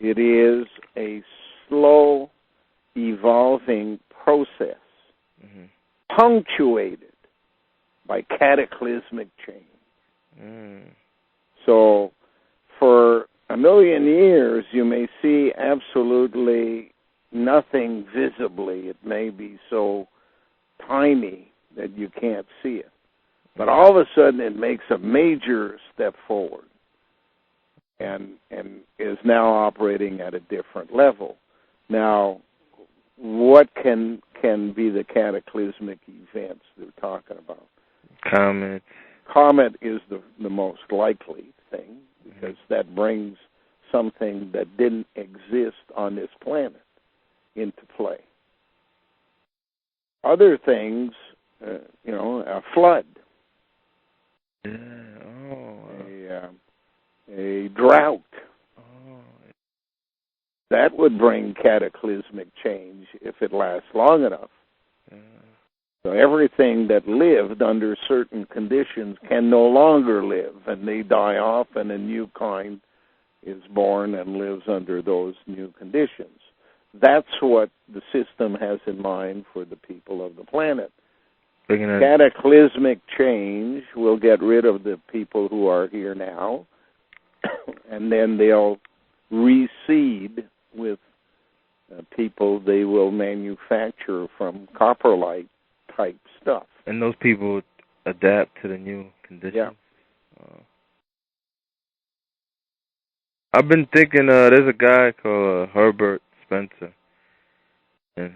It is a slow, evolving process, punctuated by cataclysmic change. So, for a million years, you may see absolutely nothing visibly. It may be so tiny that you can't see it. But all of a sudden, it makes a major step forward and is now operating at a different level. Now, what can be the cataclysmic events they're talking about? Comets. Comet is the most likely thing because that brings something that didn't exist on this planet into play. Other things, a flood, a drought, that would bring cataclysmic change if it lasts long enough. So everything that lived under certain conditions can no longer live, and they die off, and a new kind is born and lives under those new conditions. That's what the system has in mind for the people of the planet. Cataclysmic change will get rid of the people who are here now, and then they'll reseed with people they will manufacture from coprolite type stuff. And those people adapt to the new conditions? Yeah. I've been thinking, there's a guy called Herbert Spencer, and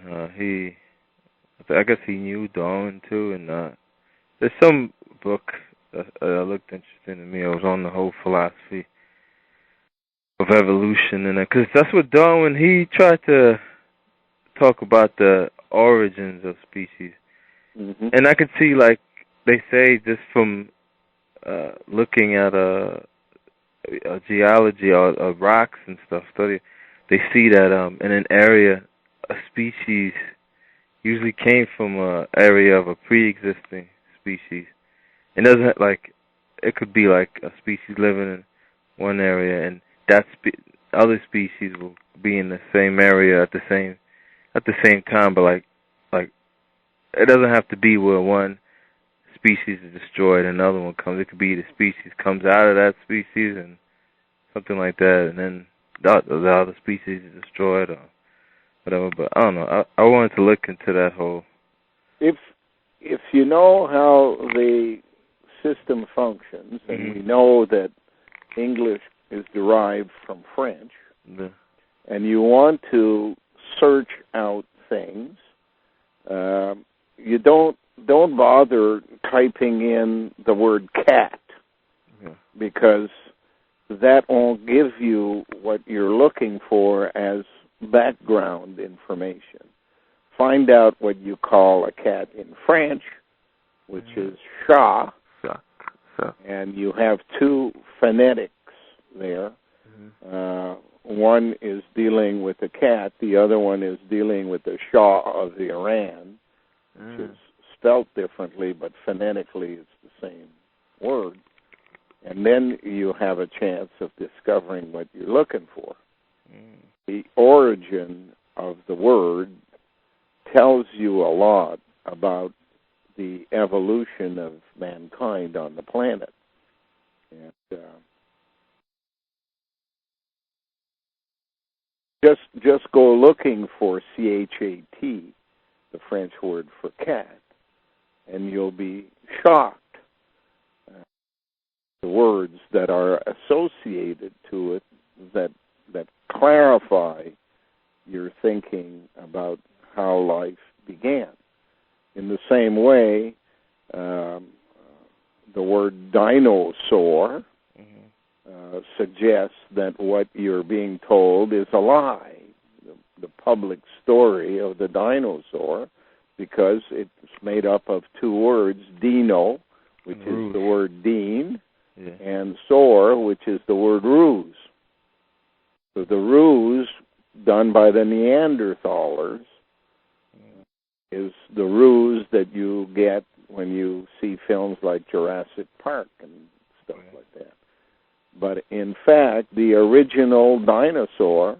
I guess he knew Darwin too, and there's some book that looked interesting to me. It was on the whole philosophy of evolution, and because that's what Darwin, he tried to talk about the origins of species. Mm-hmm. And I could see, like they say, just from looking at geology or rocks and stuff, they see that in an area, a species usually came from an area of a pre-existing species. It doesn't it could be like a species living in one area, and that other species will be in the same area at the same at the same time, but like it doesn't have to be where one species is destroyed and another one comes. It could be the species comes out of that species and something like that, and then the other species is destroyed or whatever. But I don't know. I wanted to look into that whole. If you know how the system functions, and we know that English is derived from French, and you want to search out things, you don't bother typing in the word cat, because that won't give you what you're looking for as background information. Find out what you call a cat in French, which is chat, and you have two phonetics there. One is dealing with the cat, the other one is dealing with the Shah of the Iran, which is spelt differently, but phonetically it's the same word. And then you have a chance of discovering what you're looking for. The origin of the word tells you a lot about the evolution of mankind on the planet. And just go looking for CHAT, the French word for cat, and you'll be shocked at the words that are associated to it that clarify your thinking about how life began. In the same way, the word dinosaur suggests that what you're being told is a lie, the public story of the dinosaur, because it's made up of two words, dino, which is the word dean, and saur, which is the word ruse. So the ruse done by the Neanderthalers is the ruse that you get when you see films like Jurassic Park and stuff like that. But in fact, the original dinosaur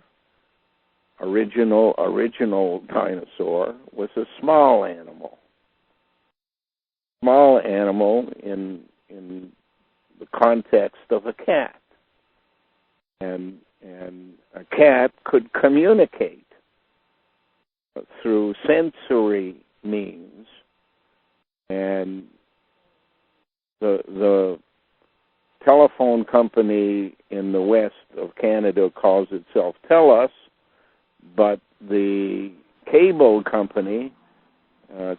was a small animal. Small animal in the context of a cat. And a cat could communicate through sensory means, and the telephone company in the west of Canada calls itself TELUS, but the cable company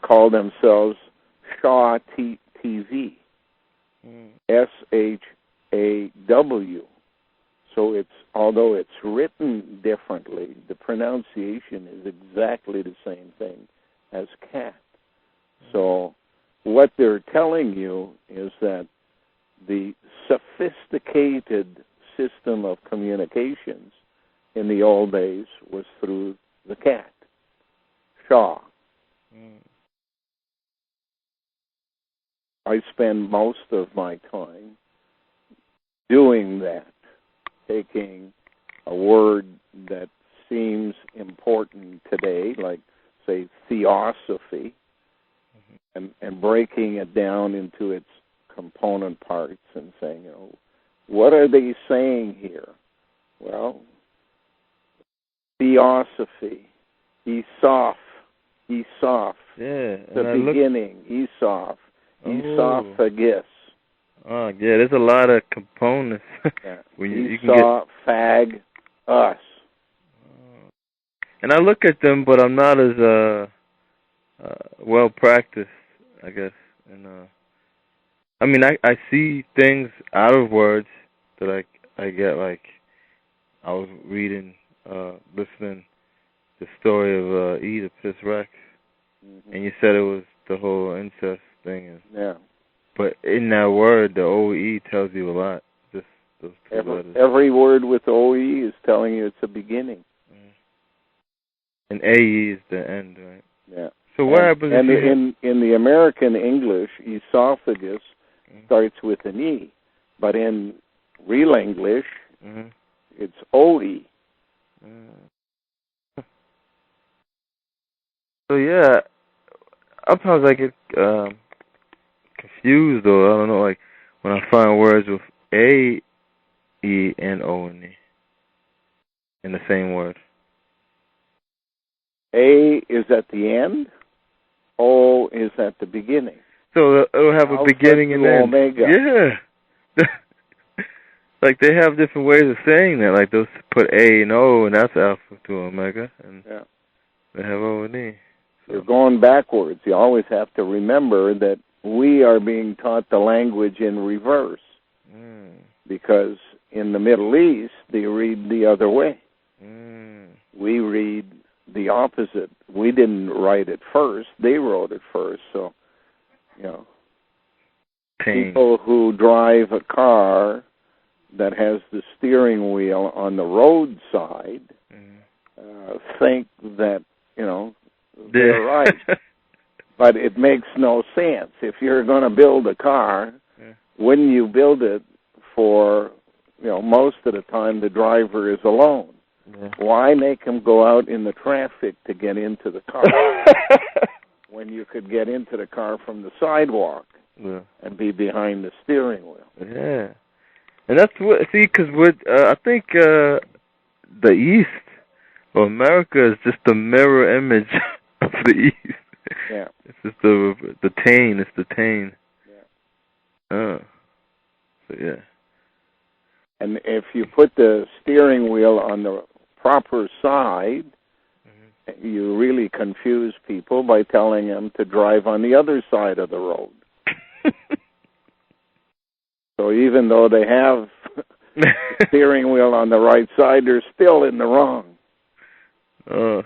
call themselves Shaw TV, SHAW. So although it's written differently, the pronunciation is exactly the same thing as cat. So what they're telling you is that the sophisticated system of communications in the old days was through the cat, Shaw. I spend most of my time doing that, taking a word that seems important today, like, say, theosophy, and breaking it down into its component parts and saying, what are they saying here? Well, theosophy, Esoph, the beginning, Esoph, esophagus. Oh, yeah, there's a lot of components. When you can fag, us. And I look at them, but I'm not as well practiced, I guess. And I mean, I see things out of words that I get. Like, I was reading, listening the story of Oedipus Rex, and you said it was the whole incest thing. Yeah. But in that word, the OE tells you a lot. Just those two letters. Every word with OE is telling you it's a beginning. And AE is the end, right? Yeah. So what happens in the American English, esophagus starts with an E, but in real English, it's OE. sometimes I get confused, though. I don't know, like when I find words with A, E, and O in in the same word. A is at the end. O is at the beginning. So it'll have a beginning and end. Omega. Yeah. Like they have different ways of saying that. Like they'll put A and O, and that's alpha to omega, and they have O and E. So. You're going backwards. You always have to remember that we are being taught the language in reverse. Because in the Middle East, they read the other way. We read the opposite. We didn't write it first. They wrote it first. So, people who drive a car that has the steering wheel on the road side think that, they're right. But it makes no sense. If you're going to build a car, wouldn't you build it for, most of the time the driver is alone? Why make him go out in the traffic to get into the car when you could get into the car from the sidewalk and be behind the steering wheel? Yeah. And that's what, because I think the East, or America, is just the mirror image of the East. Yeah. It's just the Tane. It's the Tane. Yeah. So, yeah. And if you put the steering wheel on the proper side, you really confuse people by telling them to drive on the other side of the road. So even though they have the steering wheel on the right side, they're still in the wrong. So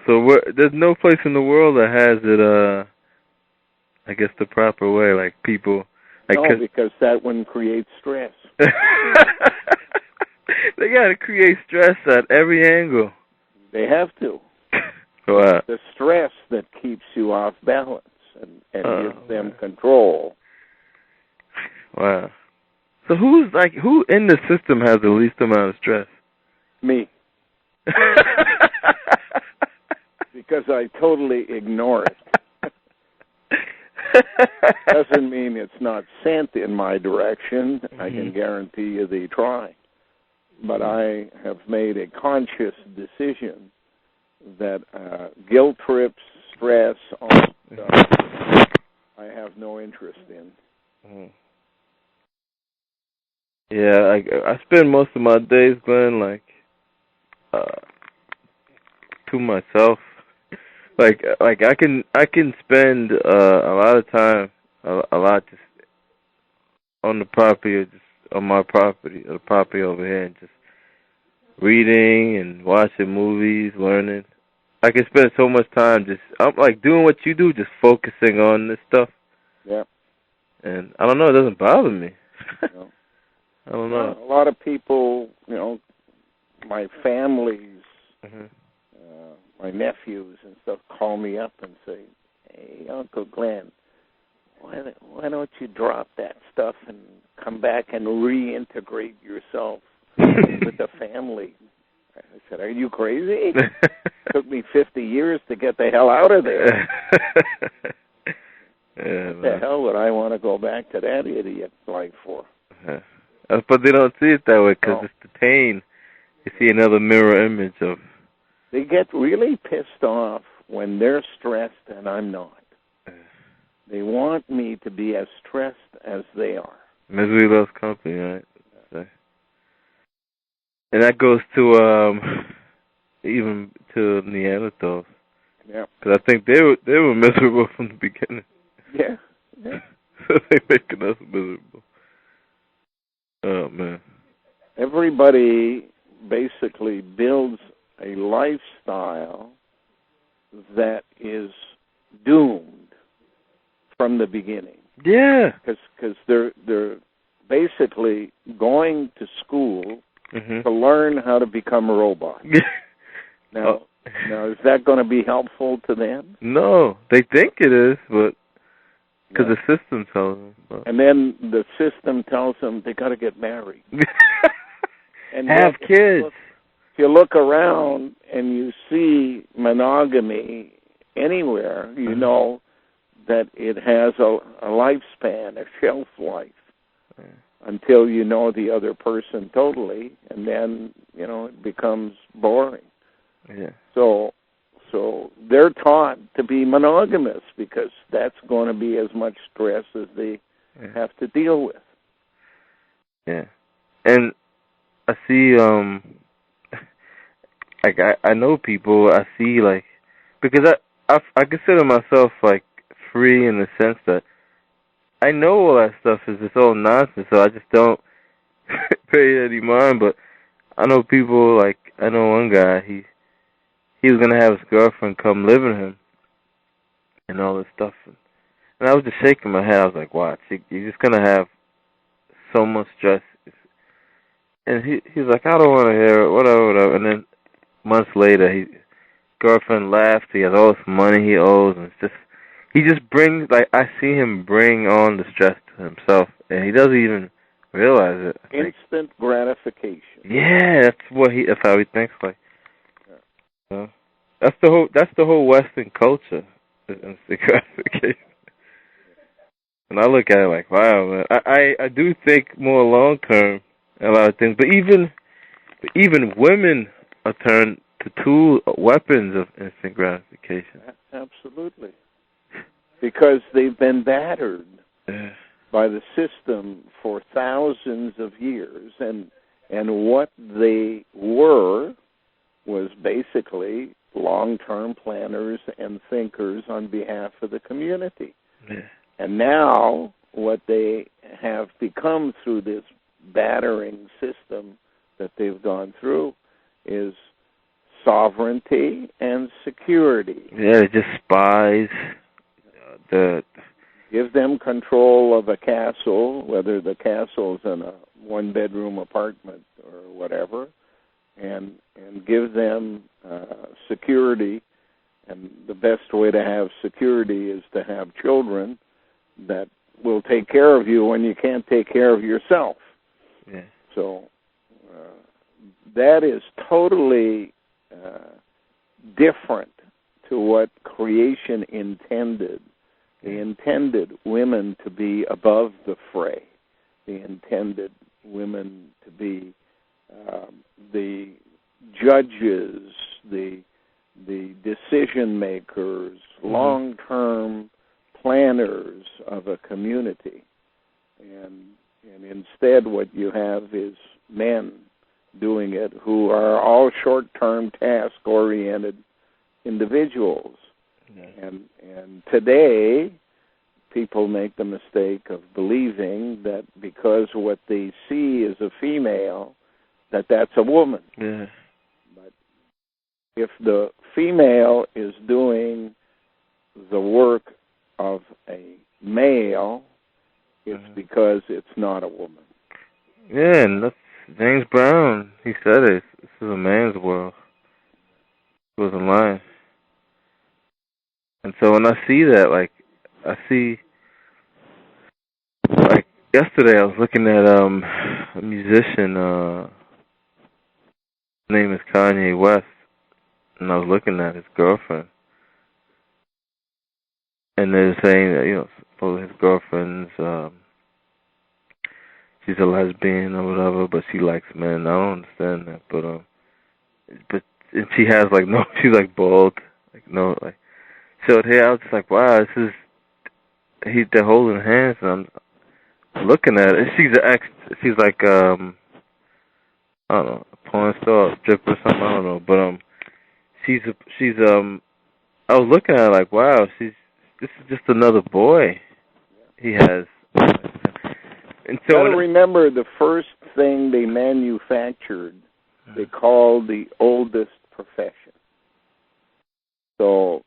there's no place in the world that has it, I guess, the proper way, like people... No, because that one creates stress. They got to create stress at every angle. They have to. Wow. The stress that keeps you off balance and gives them control. Wow. So who in the system has the least amount of stress? Me. Because I totally ignore it. Doesn't mean it's not sent in my direction. I can guarantee you they try. But I have made a conscious decision that guilt trips, stress, all that stuff, I have no interest in. Yeah, I spend most of my days, Glenn, to myself. Like I can spend a lot of time, a lot just on the property, or just on my property, or the property over here, and just reading and watching movies, learning. I can spend so much time I'm like doing what you do, just focusing on this stuff. Yeah. And I don't know, it doesn't bother me. No. I don't know. A lot of people, my families, my nephews and stuff call me up and say, "Hey, Uncle Glenn, why don't you drop that stuff and come back and reintegrate yourself with the family?" I said, "Are you crazy? It took me 50 years to get the hell out of there. What the hell would I want to go back to that idiot life for?" But they don't see it that way because it's the pain. You see another mirror image of... They get really pissed off when they're stressed and I'm not. They want me to be as stressed as they are. Misery loves company, right? Yeah. And that goes to even to Neanderthals. Yeah. Because I think they were miserable from the beginning. Yeah. So they're making us miserable. Oh, man. Everybody basically builds a lifestyle that is doomed from the beginning. Yeah. Because they're basically going to school to learn how to become a robot. Now, is that going to be helpful to them? No. They think it is, but... Because the system tells them. But. And then the system tells them they got to get married. And have kids. If you look around and you see monogamy anywhere, you know that it has a lifespan, a shelf life, until you know the other person totally, and then, it becomes boring. Yeah. So they're taught to be monogamous because that's going to be as much stress as they have to deal with. Yeah. And I see, like, I know people, I see, like, because I consider myself, like, free in the sense that I know all that stuff is just all nonsense, so I just don't pay any mind. But I know people, like, I know one guy, he was going to have his girlfriend come live with him and all this stuff. And I was just shaking my head. I was like, watch, you're just going to have so much stress. And he's like, I don't want to hear it, whatever. And then months later, his girlfriend left. He has all this money he owes, and he just brings, like, I see him bring on the stress to himself, and he doesn't even realize it. Instant gratification. Yeah, that's how he thinks. Like, that's the whole Western culture, instant gratification. And I look at it like, wow, man. I do think more long term a lot of things, but even women are turned to weapons of instant gratification. Absolutely. Because they've been battered by the system for thousands of years, and what they were was basically long-term planners and thinkers on behalf of the community. Yeah. And now what they have become through this battering system that they've gone through is sovereignty and security. Yeah, just spies. Give them control of a castle, whether the castle's in a one-bedroom apartment or whatever, and give them security. And the best way to have security is to have children that will take care of you when you can't take care of yourself. Yeah. So that is totally different to what creation intended. They intended women to be above the fray. They intended women to be the judges, the decision makers, long-term planners of a community. And instead what you have is men doing it who are all short-term task-oriented individuals. Yeah. And today people make the mistake of believing that because what they see is a female, that's a woman. Yeah. But if the female is doing the work of a male, it's because it's not a woman. Yeah, and that's James Brown. He said it. This is a man's world. He wasn't lying. And so when I see that, like, like, yesterday I was looking at a musician, his name is Kanye West, and I was looking at his girlfriend. And they're saying that, supposedly his girlfriend's, she's a lesbian or whatever, but she likes men. I don't understand that, but and she has, like, no, she's, like, bald, like, no, like, so here I was just like, wow, they're holding hands, and I'm looking at it. She's like, I don't know, a porn star, a stripper or something, I don't know, but, I was looking at her like, wow, this is just another boy he has. And so, you gotta remember, the first thing they manufactured, they called the oldest profession. So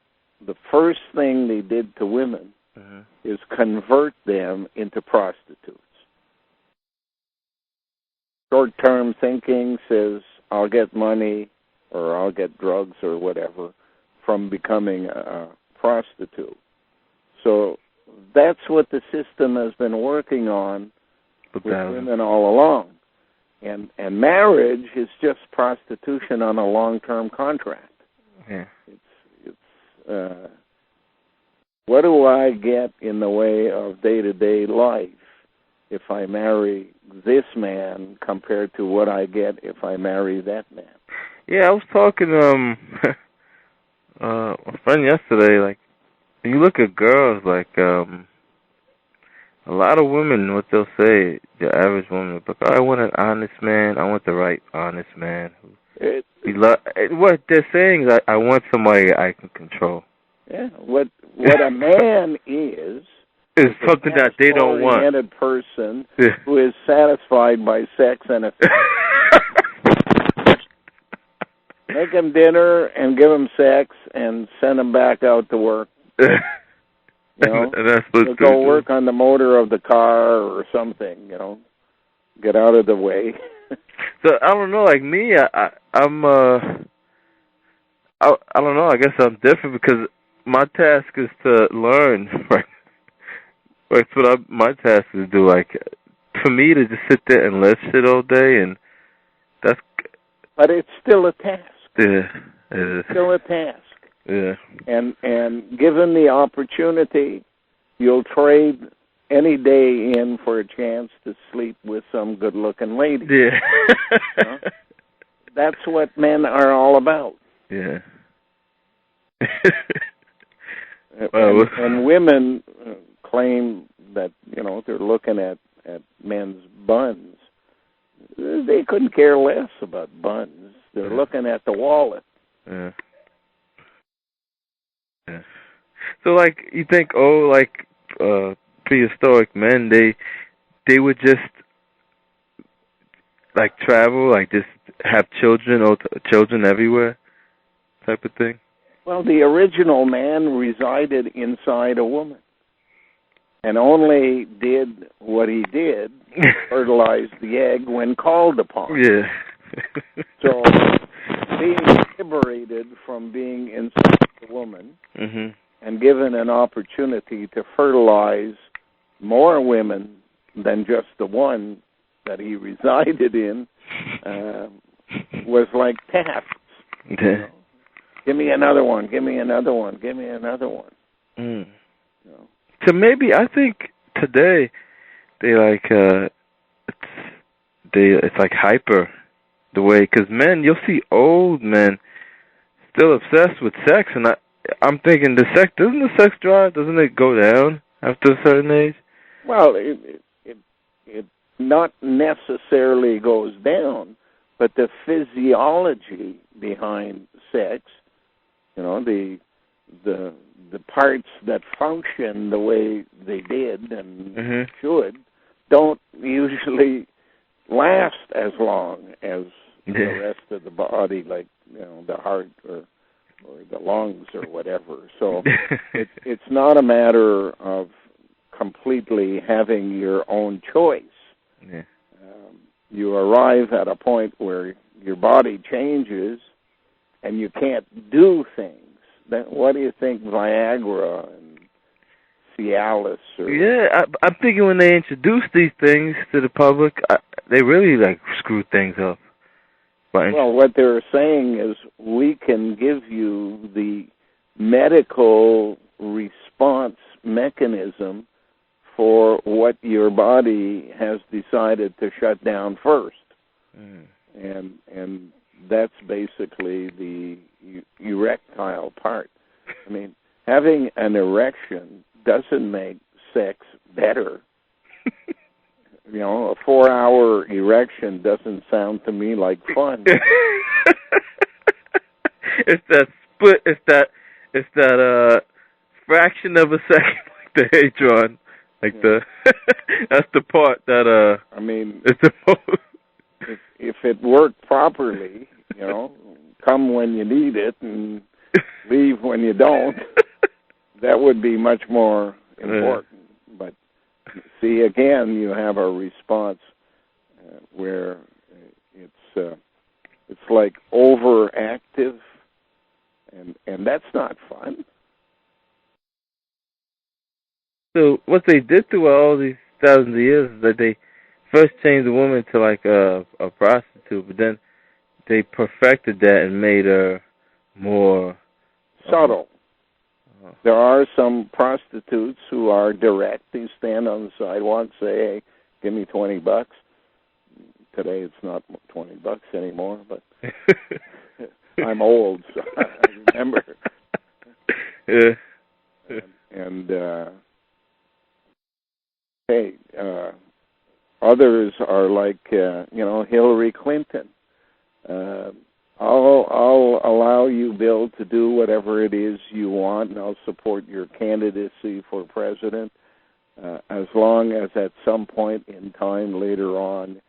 the first thing they did to women is convert them into prostitutes. Short-term thinking says, I'll get money or I'll get drugs or whatever from becoming a prostitute. So that's what the system has been working on with women all along. And marriage is just prostitution on a long-term contract. Yeah. what do I get in the way of day-to-day life if I marry this man compared to what I get if I marry that man? Yeah, I was talking to a friend yesterday. Like, when you look at girls, like a lot of women, what they'll say, the average woman, like, oh, I want an honest man. I want the right honest man. What they're saying is, I want somebody I can control. Yeah, what a man is something that they don't want. A person who is satisfied by sex and affection. Make him dinner and give him sex and send him back out to work. You know, that's go work on the motor of the car or something. You know, get out of the way. So I don't know. Like me, I'm I don't know. I guess I'm different because my task is to learn. Right. That's what my task is to do. Like, for me to just sit there and list shit all day, and that's. But it's still a task. Yeah, it is. Still a task. Yeah. And given the opportunity, you'll trade any day in for a chance to sleep with some good-looking lady. Yeah. That's what men are all about. Yeah. and women claim that, you know, they're looking at men's buns. They couldn't care less about buns. They're looking at the wallet. Yeah. Yeah. So, like, you think, like, prehistoric men, they would just, like, travel, like, just have children or children everywhere type of thing? Well, the original man resided inside a woman and only did what he did, fertilize the egg when called upon. Yeah. So, being liberated from being inside the woman and given an opportunity to fertilize more women than just the one that he resided in was like tasks. Yeah. You know? Give me another one, give me another one, give me another one. Mm. You know? So maybe, I think today, they like, it's like hyper, the way, because men, you'll see old men still obsessed with sex, and I'm thinking, doesn't the sex drive, doesn't it go down after a certain age? Well, it not necessarily goes down, but the physiology behind sex, you know, the parts that function the way they did and should, don't usually last as long as the rest of the body, like, you know, the heart or the lungs or whatever. So it's not a matter of completely having your own choice. Yeah. You arrive at a point where your body changes and you can't do things. Then what do you think Viagra and Cialis or... Yeah, I'm thinking when they introduced these things to the public, they really, like, screwed things up. Well, what they're saying is we can give you the medical response mechanism for what your body has decided to shut down first. And that's basically the erectile part. I mean, having an erection doesn't make sex better. You know, a 4-hour erection doesn't sound to me like fun. It's that split, it's that fraction of a second, like the hadron, like that's the part that I mean, it's the most. If it worked properly, you know, come when you need it and leave when you don't, that would be much more important. But see, again, you have a response where it's like overactive, and that's not fun. So what they did through all these thousands of years is that they first changed the woman to like a prostitute, but then they perfected that and made her more subtle. There are some prostitutes who are direct. They stand on the sidewalk, say, "Hey, give me $20." Today it's not $20 anymore, but I'm old, so I remember. Yeah. Hey, others are like, Hillary Clinton. I'll allow you, Bill, to do whatever it is you want, and I'll support your candidacy for president, as long as at some point in time later on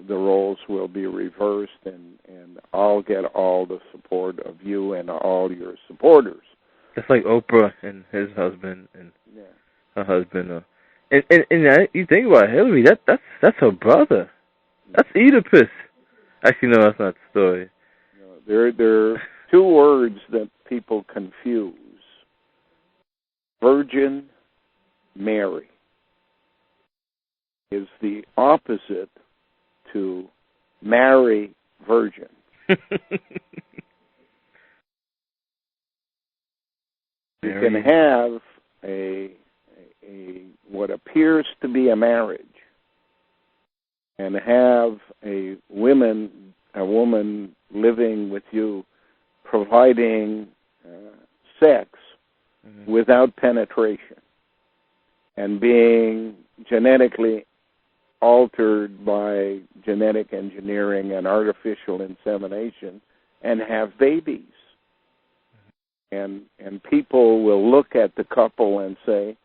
the roles will be reversed, and I'll get all the support of you and all your supporters. That's like Oprah and his husband and her husband. And you think about Hillary, that's her brother. That's Oedipus. Actually, no, that's not the story. There are two words that people confuse. Virgin Mary is the opposite to marry virgin. You can have a what appears to be a marriage and have a woman living with you, providing sex without penetration and being genetically altered by genetic engineering and artificial insemination and have babies. And people will look at the couple and say,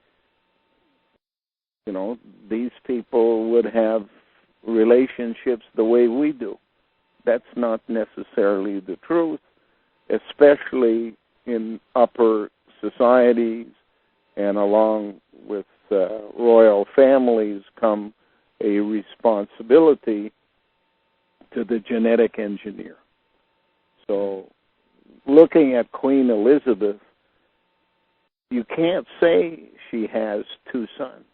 these people would have relationships the way we do. That's not necessarily the truth, especially in upper societies, and along with royal families come a responsibility to the genetic engineer. So looking at Queen Elizabeth, you can't say she has two sons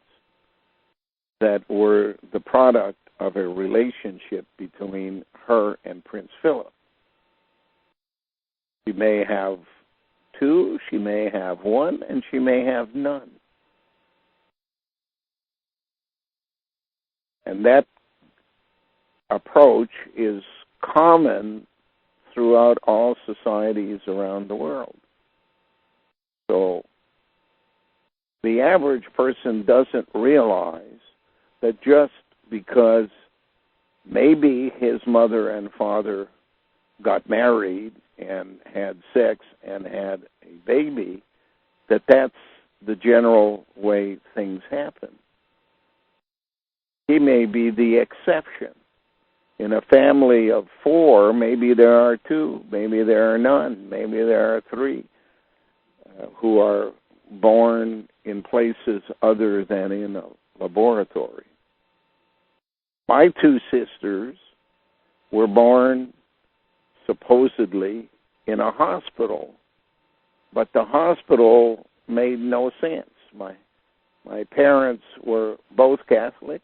that were the product of a relationship between her and Prince Philip. She may have two, she may have one, and she may have none. And that approach is common throughout all societies around the world. So the average person doesn't realize that just because maybe his mother and father got married and had sex and had a baby, that's the general way things happen. He may be the exception. In a family of 4, maybe there are 2, maybe there are none, maybe there are 3 who are born in places other than in a laboratory. My 2 sisters were born supposedly in a hospital, but the hospital made no sense. My parents were both Catholic,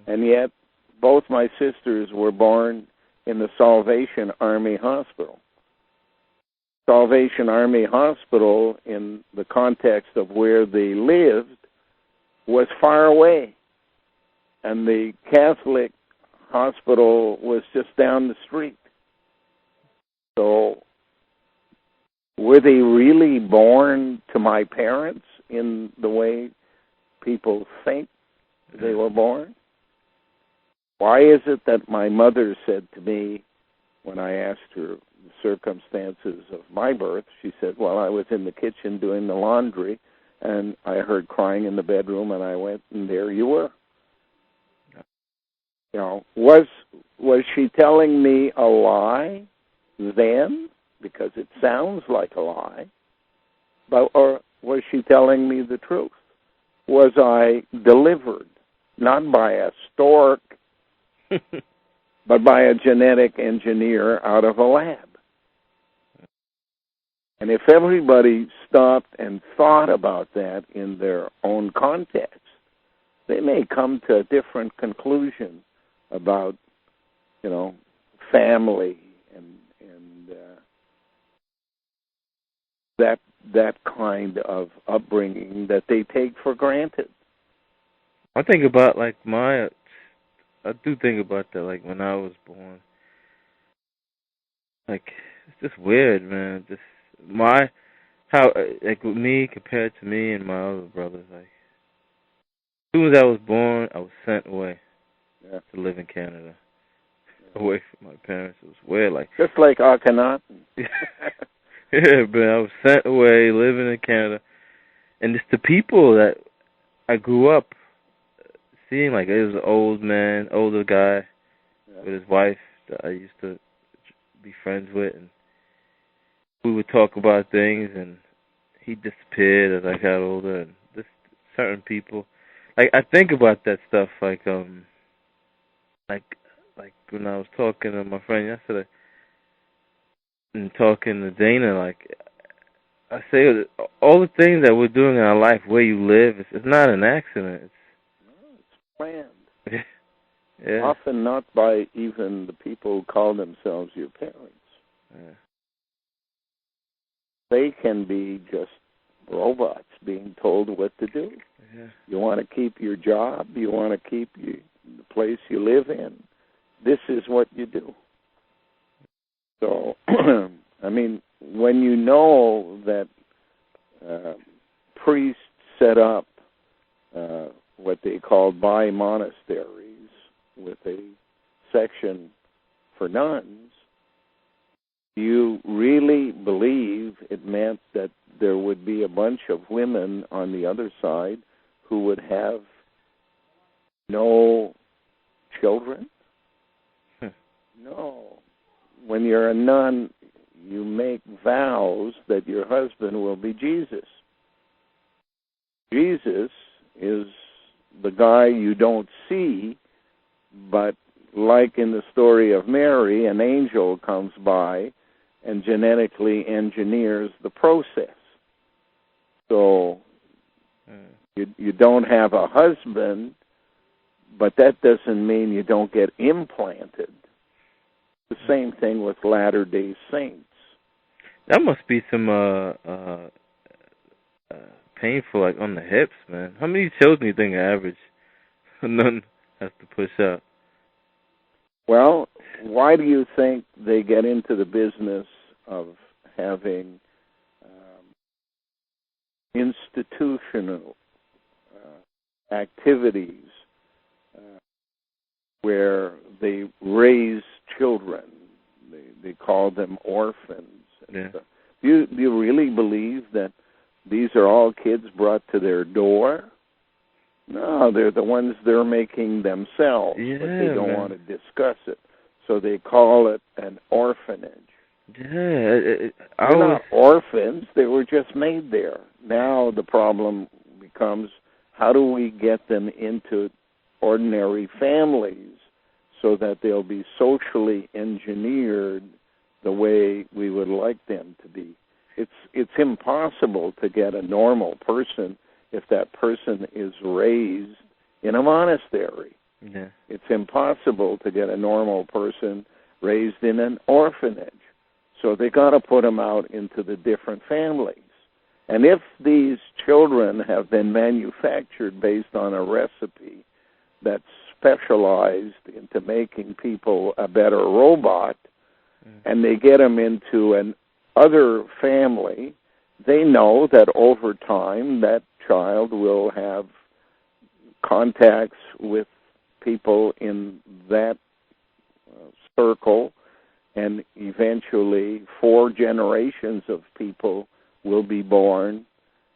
and yet both my sisters were born in the Salvation Army Hospital. Salvation Army Hospital, in the context of where they lived, was far away. And the Catholic hospital was just down the street. So, were they really born to my parents in the way people think they were born? Why is it that my mother said to me, when I asked her the circumstances of my birth, she said, well, I was in the kitchen doing the laundry, and I heard crying in the bedroom, and I went, and there you were. Was she telling me a lie then? Because it sounds like a lie. Or was she telling me the truth? Was I delivered, not by a stork, but by a genetic engineer out of a lab? And if everybody stopped and thought about that in their own context, they may come to a different conclusion about, family and that kind of upbringing that they take for granted. I think about, like, I do think about that, like, when I was born. Like, it's just weird, man. Just how, like, with me compared to me and my other brothers, like, as soon as I was born, I was sent away to live in Canada, away from my parents. It was weird, like. Just like Akhenaten. Yeah, but I was sent away, living in Canada. And it's the people that I grew up seeing, like, it was an older guy with his wife that I used to be friends with, and we would talk about things, and he disappeared as I got older, and just certain people. Like, I think about that stuff, like when I was talking to my friend yesterday, and talking to Dana, like, I say, all the things that we're doing in our life, where you live, it's not an accident. It's planned. Yeah. Often not by even the people who call themselves your parents. Yeah. They can be just robots being told what to do. Yeah. You want to keep your job, you want to keep the place you live in, this is what you do. So, I mean, when you know that priests set up what they called bi-monasteries with a section for nuns, you really believe it meant that there would be a bunch of women on the other side who would have no children? No. When you're a nun, you make vows that your husband will be Jesus. Jesus is the guy you don't see, but like in the story of Mary, an angel comes by and genetically engineers the process. So you don't have a husband, but that doesn't mean you don't get implanted. The same thing with Latter-day Saints. That must be some painful, like, on the hips, man. How many children do you think average a nun has to push out? Well, why do you think they get into the business of having institutional activities where they raise children? They call them orphans. Yeah. Do you really believe that these are all kids brought to their door? No, they're the ones they're making themselves, but they don't want to discuss it. So they call it an orphanage. Yeah, They're not orphans. They were just made there. Now the problem becomes, how do we get them into ordinary families so that they'll be socially engineered the way we would like them to be? It's impossible to get a normal person if that person is raised in a monastery. Yeah. It's impossible to get a normal person raised in an orphanage. So they got to put them out into the different families. And if these children have been manufactured based on a recipe that's specialized into making people a better robot, and they get them into an other family, they know that over time that child will have contacts with people in that circle, and eventually 4 generations of people will be born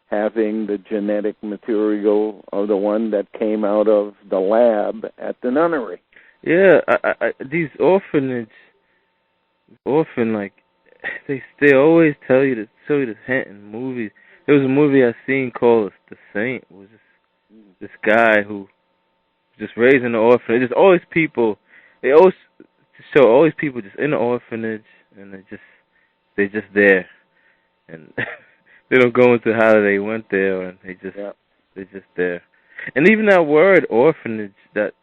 having the genetic material of the one that came out of the lab at the nunnery. Yeah, these like, they always show you this hint in movies. There was a movie I seen called The Saint. It was this guy who just raised in an orphanage. There's always people. They always show always people just in the orphanage, and they're just there, and they don't go into how they went there, and they're just there. And even that word orphanage, that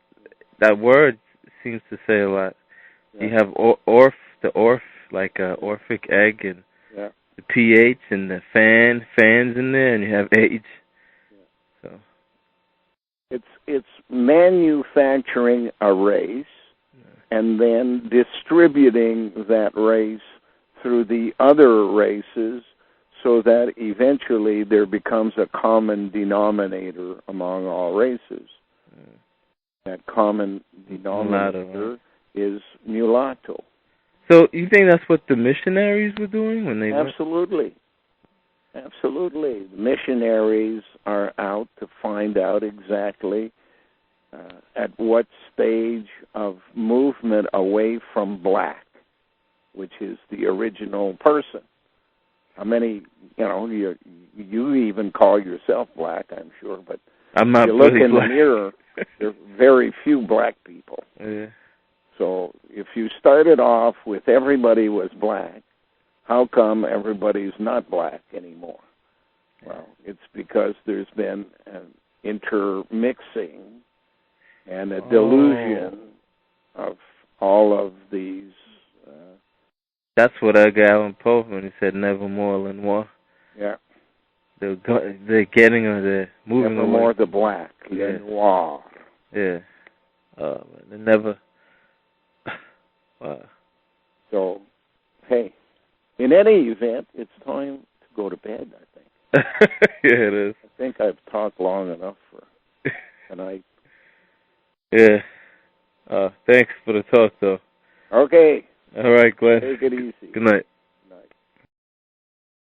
word seems to say a lot. Yeah. You have the orph, like a orphic egg, and the pH and the fans in there, and you have age. So it's manufacturing a race and then distributing that race through the other races so that eventually there becomes a common denominator among all races. That common denominator is mulatto. So you think that's what the missionaries were doing when they Absolutely. Absolutely. The missionaries are out to find out exactly at what stage of movement away from black, which is the original person. How many, you even call yourself black, I'm sure, but I'm not if you look really in black. the mirror, there are very few black people. Yeah. So if you started off with everybody was black, how come everybody's not black anymore? Well, it's because there's been an intermixing and a delusion of all of these. That's what Edgar Allan Poe when he said "Nevermore le noir." Yeah. They're moving Nevermore away. the black, le noir. Yeah. They never. Wow. So, hey, in any event, it's time to go to bed, I think. Yeah, it is. I think I've talked long enough for tonight. Yeah. Thanks for the talk, though. Okay. All right, Glenn. Take it easy. Good night.